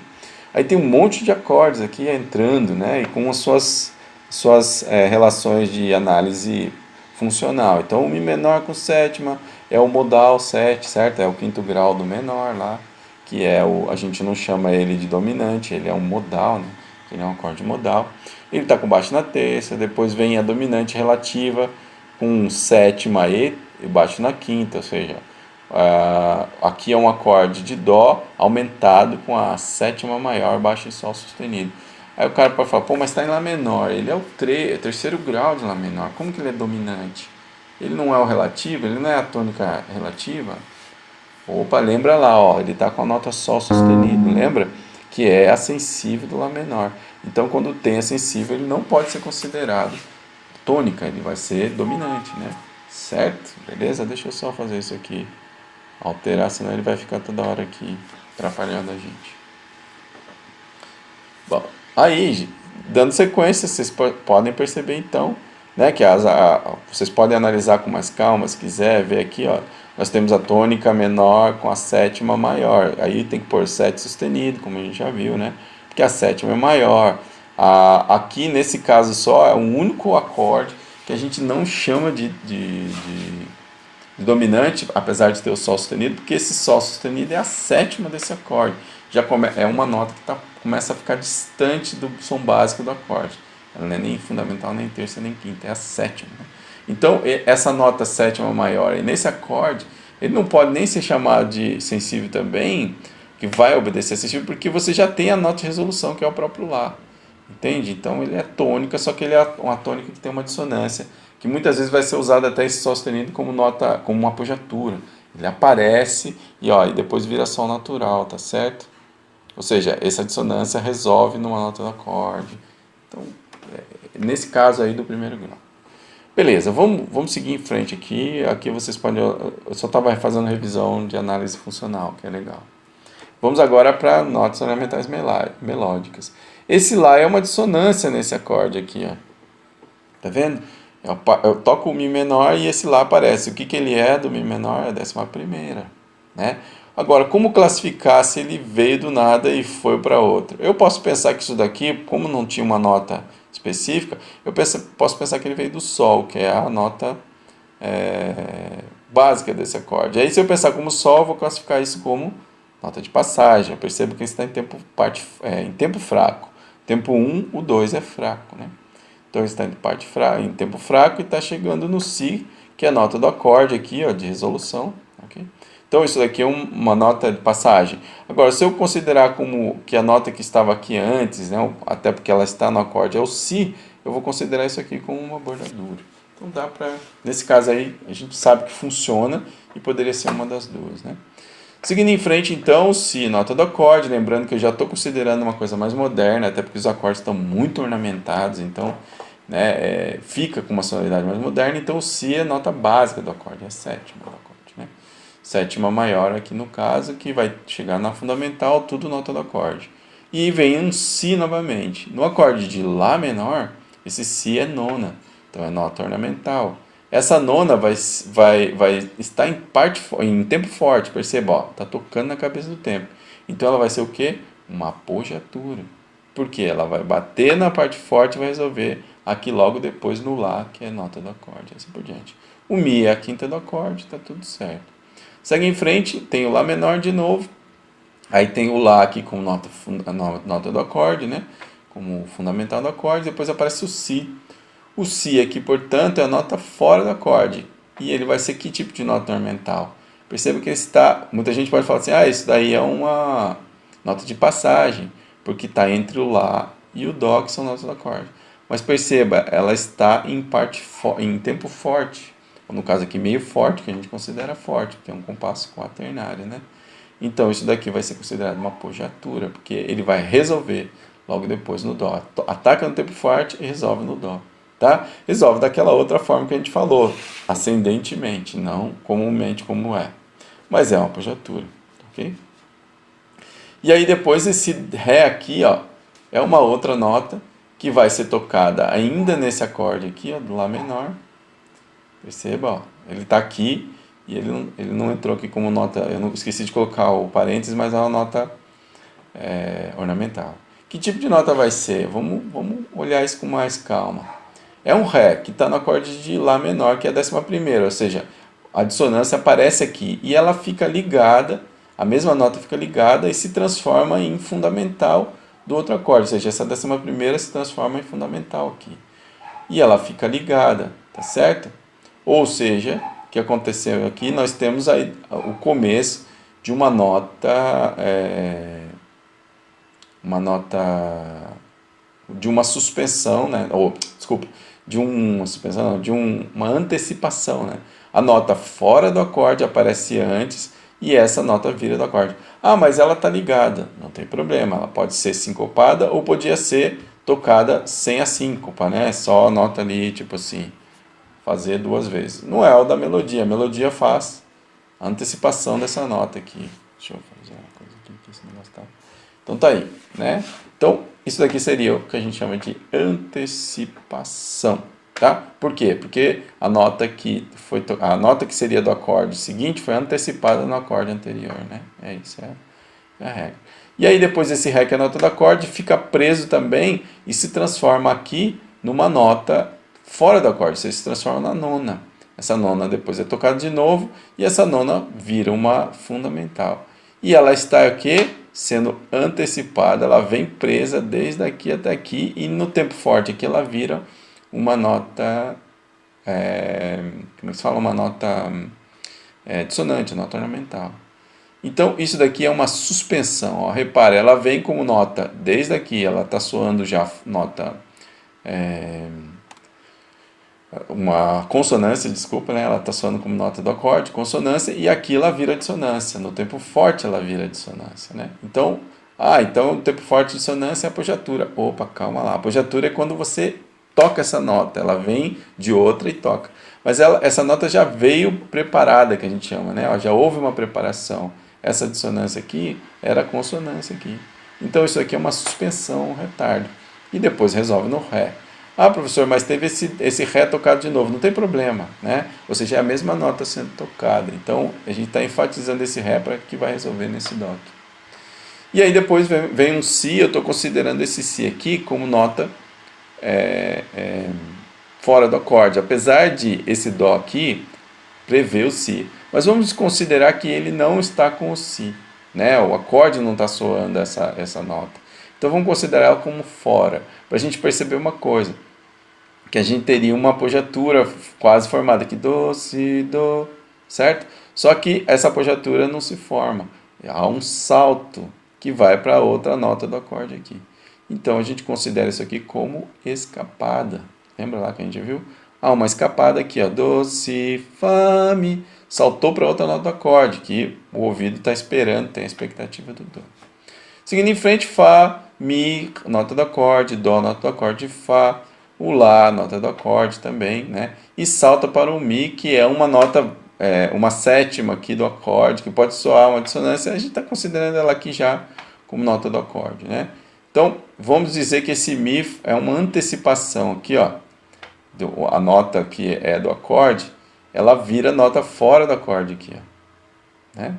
Aí tem um monte de acordes aqui entrando, né? E com as suas relações de análise funcional. Então o Mi menor com sétima é o modal 7, certo? É o quinto grau do menor lá, que é a gente não chama ele de dominante, ele é um modal, né? Ele é um acorde modal. Ele está com baixo na terça, depois vem a dominante relativa com sétima e baixo na quinta, ou seja, aqui é um acorde de Dó aumentado com a sétima maior, baixo em Sol sustenido. Aí o cara pode falar, pô, mas está em Lá menor, ele é o terceiro grau de Lá menor, como que ele é dominante? Ele não é o relativo, ele não é a tônica relativa? Opa, lembra lá, ó, ele está com a nota Sol sustenido, lembra? Que é a sensível do Lá menor. Então, quando tem a sensível, ele não pode ser considerado tônica, ele vai ser dominante, né? Certo? Beleza? Deixa eu só fazer isso aqui, alterar, senão ele vai ficar toda hora aqui atrapalhando a gente. Bom, aí, dando sequência, vocês podem perceber então, né, que vocês podem analisar com mais calma, se quiser, ver aqui, ó, nós temos a tônica menor com a sétima maior, aí tem que pôr 7 sustenido, como a gente já viu, né, porque a sétima é maior. Aqui, nesse caso só, é um único acorde que a gente não chama de dominante, apesar de ter o Sol sustenido, porque esse Sol sustenido é a sétima desse acorde. É uma nota que começa a ficar distante do som básico do acorde. Ela não é nem fundamental, nem terça, nem quinta, é a sétima. Né? Então, essa nota sétima maior, nesse acorde, ele não pode nem ser chamado de sensível também, que vai obedecer a sensível, porque você já tem a nota de resolução, que é o próprio Lá. Entende? Então ele é tônica, só que ele é uma tônica que tem uma dissonância, que muitas vezes vai ser usado até esse Sol sustenido como nota, como uma apogiatura. Ele aparece e depois vira Sol natural, tá certo? Ou seja, essa dissonância resolve numa nota do acorde. Então, nesse caso aí do primeiro grau. Beleza, vamos seguir em frente aqui. Aqui vocês podem. Eu só estava fazendo revisão de análise funcional, que é legal. Vamos agora para notas ornamentais melódicas. Esse Lá é uma dissonância nesse acorde aqui, ó. Tá vendo? Eu toco o Mi menor e esse Lá aparece. O que ele é do Mi menor? É a 11ª, né? Agora, como classificar se ele veio do nada e foi para outro? Eu posso pensar que isso daqui, como não tinha uma nota específica, posso pensar que ele veio do Sol, que é a nota básica desse acorde. Aí, se eu pensar como Sol, eu vou classificar isso como nota de passagem. Eu percebo que está em tempo fraco. Tempo 1, o 2 é fraco, né? Então está em tempo fraco e está chegando no Si, que é a nota do acorde aqui, ó, de resolução. Okay? Então isso daqui é uma nota de passagem. Agora, se eu considerar como que a nota que estava aqui antes, né, até porque ela está no acorde, é o Si, eu vou considerar isso aqui como uma bordadura. Então dá para, nesse caso aí, a gente sabe que funciona e poderia ser uma das duas, né? Seguindo em frente, então, Si, nota do acorde, lembrando que eu já estou considerando uma coisa mais moderna, até porque os acordes estão muito ornamentados, então né, fica com uma sonoridade mais moderna, então o Si é nota básica do acorde, é a sétima do acorde. Né? Sétima maior aqui no caso, que vai chegar na fundamental, tudo nota do acorde. E vem um Si novamente. No acorde de Lá menor, esse Si é nona, então é nota ornamental. Essa nona vai estar em tempo forte, perceba, ó, está tocando na cabeça do tempo. Então ela vai ser o quê? Uma apogiatura. Porque ela vai bater na parte forte e vai resolver aqui logo depois no Lá, que é a nota do acorde, assim por diante. O Mi é a quinta do acorde, está tudo certo. Segue em frente, tem o Lá menor de novo. Aí tem o Lá aqui como nota do acorde, né? Como fundamental do acorde. Depois aparece o Si. O Si aqui, portanto, é a nota fora do acorde. E ele vai ser que tipo de nota ornamental? Perceba que ele está... Muita gente pode falar assim, isso daí é uma nota de passagem, porque está entre o Lá e o Dó, que são notas do acorde. Mas perceba, ela está em tempo forte. Ou no caso aqui, meio forte, que a gente considera forte, porque é um compasso quaternário, né? Então, isso daqui vai ser considerado uma apogiatura, porque ele vai resolver logo depois no Dó. Ataca no tempo forte e resolve no Dó. Tá? Resolve daquela outra forma que a gente falou, ascendentemente, não comumente como é. Mas é uma apogiatura, ok? E aí depois esse Ré aqui, ó, é uma outra nota que vai ser tocada ainda nesse acorde aqui, ó, do Lá menor. Perceba, ó, ele está aqui e ele não entrou aqui como nota, eu não esqueci de colocar o parênteses, mas é uma nota ornamental. Que tipo de nota vai ser? Vamos olhar isso com mais calma. é um Ré que está no acorde de Lá menor, que é a 11ª, ou seja, a dissonância aparece aqui e ela fica ligada, a mesma nota fica ligada e se transforma em fundamental do outro acorde, ou seja, essa 11ª se transforma em fundamental aqui. E ela fica ligada, tá certo? Ou seja, o que aconteceu aqui, nós temos aí o começo de uma nota, de uma suspensão, né? Ou, desculpa, de uma suspensão, não, de uma antecipação, né? A nota fora do acorde aparece antes e essa nota vira do acorde. Ah, mas ela está ligada, não tem problema, ela pode ser sincopada ou podia ser tocada sem a síncopa, né? Só a nota ali, tipo assim, fazer 2 vezes. Não é o da melodia, a melodia faz a antecipação dessa nota aqui. Deixa eu fazer uma coisa aqui que esse negócio tá. Então tá aí, né? Então, isso daqui seria o que a gente chama de antecipação, tá? Por quê? Porque a nota que a nota que seria do acorde seguinte foi antecipada no acorde anterior, né? É isso, é a regra. E aí depois esse Ré, que é a nota do acorde, fica preso também e se transforma aqui numa nota fora do acorde, você se transforma na nona. Essa nona depois é tocada de novo e essa nona vira uma fundamental. E ela está aqui sendo antecipada, ela vem presa desde aqui até aqui e no tempo forte aqui ela vira uma nota, como é que se fala? Uma nota dissonante, nota ornamental. Então, isso daqui é uma suspensão. Ó. Repare, ela vem como nota, desde aqui, ela está soando já nota, uma consonância, desculpa, né? Ela está soando como nota do acorde, consonância, e aqui ela vira dissonância. No tempo forte ela vira dissonância, né? Então, então o tempo forte de dissonância é a apogiatura. Opa, calma lá. A apogiatura é quando você toca essa nota, ela vem de outra e toca. Mas essa nota já veio preparada, que a gente chama, né? Já houve uma preparação. Essa dissonância aqui era a consonância aqui. Então isso aqui é uma suspensão, um retardo. E depois resolve no Ré. Ah, professor, mas teve esse Ré tocado de novo. Não tem problema, né? Ou seja, é a mesma nota sendo tocada. Então a gente está enfatizando esse Ré para que vai resolver nesse Dó aqui. E aí depois vem um Si, eu estou considerando esse Si aqui como nota fora do acorde. Apesar de esse Dó aqui prever o Si. Mas vamos considerar que ele não está com o Si, né? O acorde não está soando essa nota. Então vamos considerar ela como fora, para a gente perceber uma coisa, que a gente teria uma apogiatura quase formada aqui, do, si, do, certo? Só que essa apogiatura não se forma, há um salto que vai para outra nota do acorde aqui. Então a gente considera isso aqui como escapada. Lembra lá que a gente viu? Uma escapada aqui, ó, do, si, fá, mi, saltou para outra nota do acorde, que o ouvido está esperando, tem a expectativa do dó. Seguindo em frente, Fá, Mi, nota do acorde, Dó, nota do acorde, Fá, o Lá, nota do acorde também, né? E salta para o Mi, que é uma nota, uma sétima aqui do acorde, que pode soar uma dissonância, a gente está considerando ela aqui já como nota do acorde, né? Então, vamos dizer que esse Mi é uma antecipação aqui, ó, a nota que é do acorde, ela vira nota fora do acorde aqui, ó, né?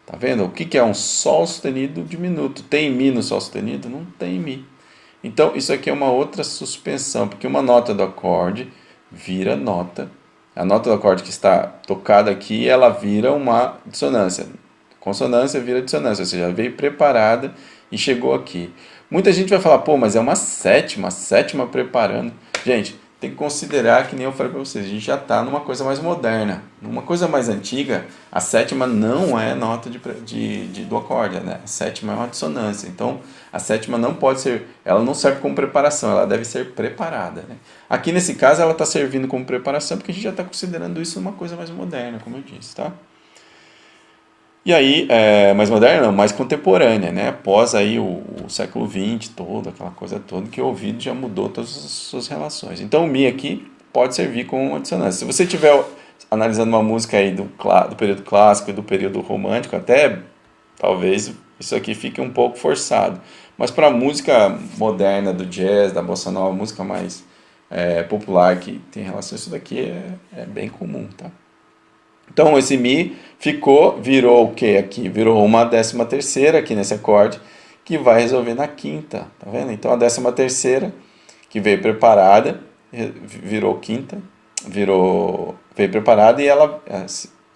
Tá vendo? O que é um Sol sustenido diminuto? Tem Mi no Sol sustenido? Não tem Mi. Então, isso aqui é uma outra suspensão, porque uma nota do acorde vira nota. A nota do acorde que está tocada aqui, ela vira uma dissonância. Consonância vira dissonância, ou seja, ela veio preparada e chegou aqui. Muita gente vai falar, pô, mas é uma sétima preparando. Gente, tem que considerar que nem eu falei para vocês, a gente já está numa coisa mais moderna. Numa coisa mais antiga, a sétima não é nota do acorde, né? A sétima é uma dissonância. Então, a sétima não pode ser, ela não serve como preparação, ela deve ser preparada, né? Aqui nesse caso, ela está servindo como preparação porque a gente já está considerando isso uma coisa mais moderna, como eu disse, tá? E aí, mais moderna, não, mais contemporânea, né? Após aí o século XX todo, aquela coisa toda, que o ouvido já mudou todas as suas relações. Então o Mi aqui pode servir como uma dissonância. Se você estiver analisando uma música aí do período clássico e do período romântico, até talvez isso aqui fique um pouco forçado. Mas para a música moderna, do jazz, da bossa nova, música mais popular que tem relação a isso daqui, é bem comum, tá? Então esse Mi virou o que aqui? Virou uma 13ª aqui nesse acorde, que vai resolver na quinta, tá vendo? Então a 13ª, que veio preparada, virou quinta, veio preparada e ela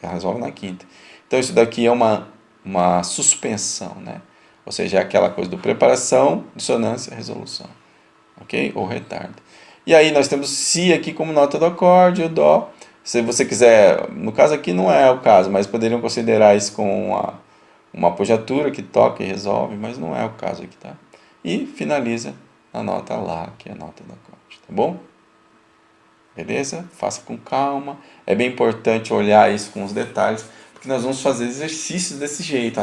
resolve na quinta. Então isso daqui é uma suspensão, né? Ou seja, é aquela coisa do preparação, dissonância, resolução, ok? Ou retardo. E aí nós temos si aqui como nota do acorde, o dó. Se você quiser, no caso aqui não é o caso, mas poderiam considerar isso com uma apogiatura que toca e resolve, mas não é o caso aqui, tá? E finaliza a nota lá, que é a nota do acorde, tá bom? Beleza? Faça com calma. É bem importante olhar isso com os detalhes, porque nós vamos fazer exercícios desse jeito,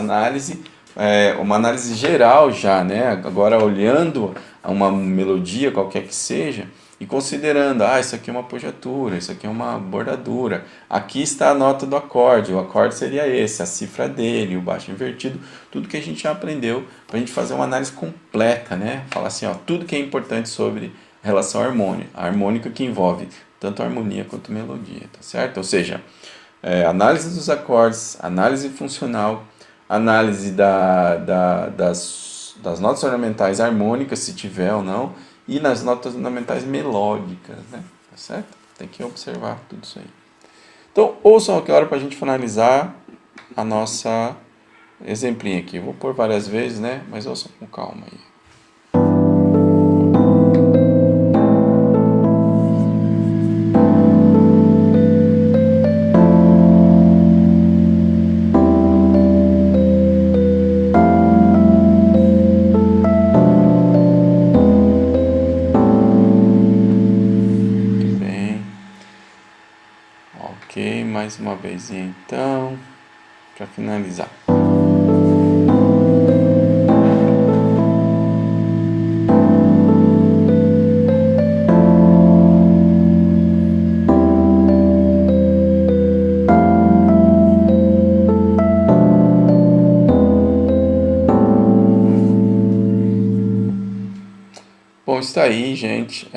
uma análise geral já, né? Agora olhando uma melodia qualquer que seja e considerando, isso aqui é uma apogiatura, isso aqui é uma bordadura, aqui está a nota do acorde, o acorde seria esse, a cifra dele, o baixo invertido, tudo que a gente já aprendeu para a gente fazer uma análise completa, né? Falar assim, tudo que é importante sobre relação harmônica, a harmônica que envolve tanto harmonia quanto melodia, tá certo? Ou seja, análise dos acordes, análise funcional, análise das notas ornamentais harmônicas, se tiver ou não, e nas notas ornamentais melódicas, né? Tá certo? Tem que observar tudo isso aí. Então, ouçam aqui a hora para a gente finalizar a nossa exemplinho aqui. Eu vou pôr várias vezes, né? Mas ouçam com calma aí. Ok, mais uma vez então, para finalizar. Bom, está aí, gente.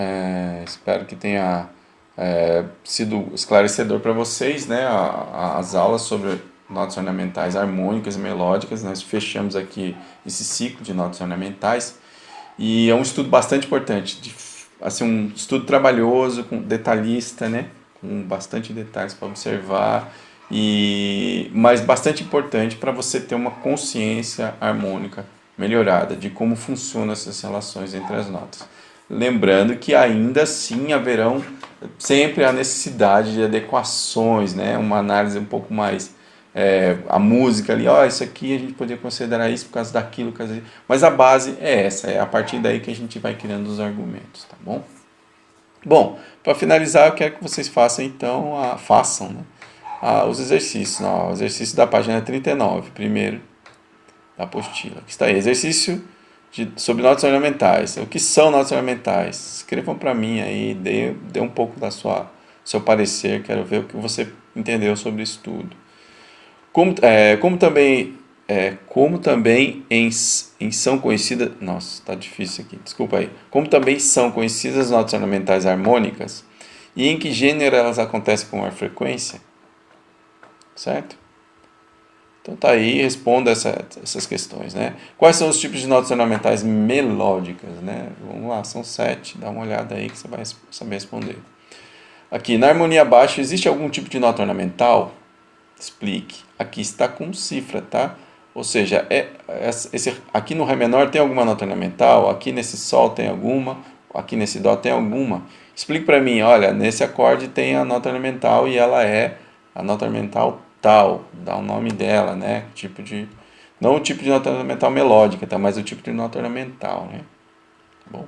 Espero que tenha sido esclarecedor para vocês, né? As aulas sobre notas ornamentais harmônicas e melódicas. Nós fechamos aqui esse ciclo de notas ornamentais e é um estudo bastante importante, assim, um estudo trabalhoso, detalhista, né? Com bastante detalhes para observar mas bastante importante para você ter uma consciência harmônica melhorada de como funcionam essas relações entre as notas. Lembrando que ainda assim haverão sempre a necessidade de adequações, né? Uma análise um pouco mais a música ali, isso aqui a gente poderia considerar isso por causa daquilo, mas a base é essa, é a partir daí que a gente vai criando os argumentos, tá bom? Bom, para finalizar, eu quero que vocês façam então, né? Os exercícios, o exercício da página 39, primeiro da apostila. Aqui está aí, exercício sobre notas ornamentais. O que são notas ornamentais? Escrevam para mim aí, dê um pouco seu parecer, quero ver o que você entendeu sobre isso tudo. Como também são conhecidas... Nossa, está difícil aqui, desculpa aí. Como também são conhecidas as notas ornamentais harmônicas e em que gênero elas acontecem com maior frequência? Certo? Então tá aí, responda essas questões, né? Quais são os tipos de notas ornamentais melódicas, né? Vamos lá, são 7, dá uma olhada aí que você vai saber responder. Aqui, na harmonia baixa, existe algum tipo de nota ornamental? Explique. Aqui está com cifra, tá? Ou seja, aqui no Ré menor tem alguma nota ornamental, aqui nesse Sol tem alguma, aqui nesse Dó tem alguma. Explique para mim, olha, nesse acorde tem a nota ornamental e ela é a nota ornamental tal, dá o nome dela, né? Não o tipo de nota ornamental melódica, tá? Mas o tipo de nota ornamental, né? Tá bom?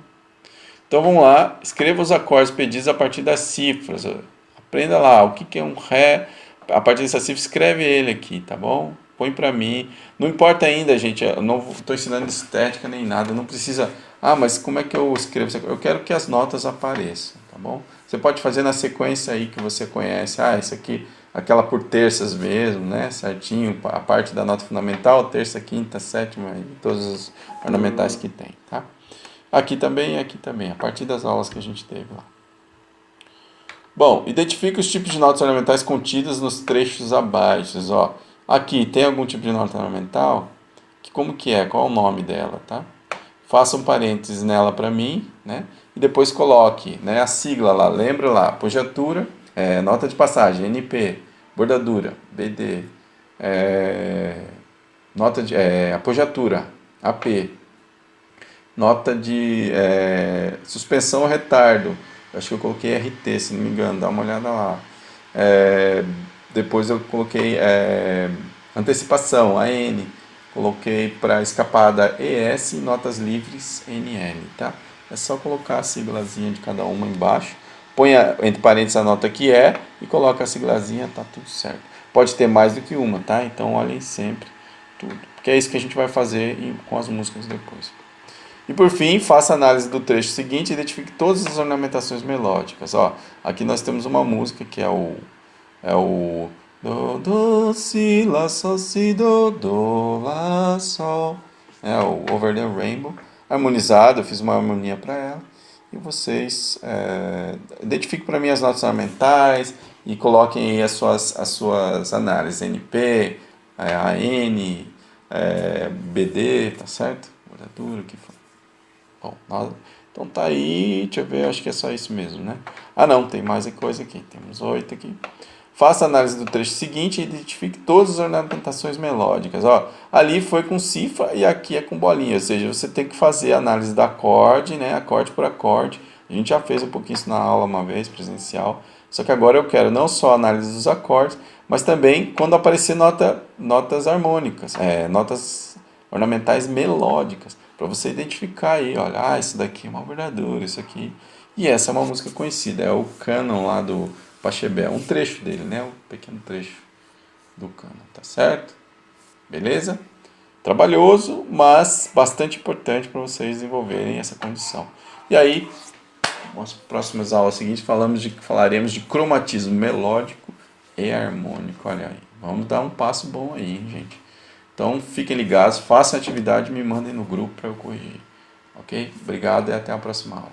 Então vamos lá, escreva os acordes pedidos a partir das cifras. Aprenda lá o que é um Ré. A partir dessa cifra, escreve ele aqui, tá bom? Põe para mim. Não importa ainda, gente, eu não estou ensinando estética nem nada, não precisa... mas como é que eu escrevo? Eu quero que as notas apareçam, tá bom? Você pode fazer na sequência aí que você conhece. Isso aqui, aquela por terças mesmo, né? Certinho, a parte da nota fundamental, terça, quinta, sétima e todos os ornamentais que tem, tá? Aqui também, a partir das aulas que a gente teve lá. Bom, identifique os tipos de notas ornamentais contidas nos trechos abaixo. Aqui tem algum tipo de nota ornamental? Como que é? Qual é o nome dela, tá? Faça um parênteses nela para mim, né? e depois coloque, né, a sigla lá, lembra lá, apogiatura, nota de passagem, NP, bordadura, BD, nota de apogiatura, AP, nota de suspensão ou retardo, acho que eu coloquei RT, se não me engano, dá uma olhada lá. Depois eu coloquei antecipação, AN, coloquei para escapada ES e notas livres NN, tá? É só colocar a siglazinha de cada uma embaixo, põe entre parênteses a nota que é e coloca a siglazinha, tá tudo certo. Pode ter mais do que uma, tá? Então olhem sempre tudo, porque é isso que a gente vai fazer com as músicas depois. E por fim, faça a análise do trecho seguinte e identifique todas as ornamentações melódicas. Ó, aqui nós temos uma música que é o do, si, lá, sol, si, do, lá, sol. É o Over the Rainbow. Harmonizado, eu fiz uma harmonia para ela. E vocês identifiquem para mim as notas ornamentais e coloquem aí as suas análises. NP, AN, BD, tá certo? Bordadura, o que for. Bom, então tá aí, deixa eu ver, acho que é só isso mesmo, né? Ah não, tem mais coisa aqui, temos 8 aqui. Faça a análise do trecho seguinte e identifique todas as ornamentações melódicas. Ó, ali foi com cifra e aqui é com bolinha, ou seja, você tem que fazer a análise do acorde, né? Acorde por acorde. A gente já fez um pouquinho isso na aula uma vez, presencial. Só que agora eu quero não só a análise dos acordes, mas também quando aparecer notas harmônicas, notas ornamentais melódicas, para você identificar aí, olha, isso daqui é uma bordadura, isso aqui. E essa é uma música conhecida, é o Canon lá do Pachelbel, um trecho dele, né? Um pequeno trecho do Canon, tá certo? Beleza? Trabalhoso, mas bastante importante para vocês desenvolverem essa condição. E aí, nas próximas aulas seguintes, falaremos de cromatismo melódico e harmônico. Olha aí, vamos dar um passo bom aí, hein, gente? Então, fiquem ligados, façam a atividade e me mandem no grupo para eu corrigir. Ok? Obrigado e até a próxima aula.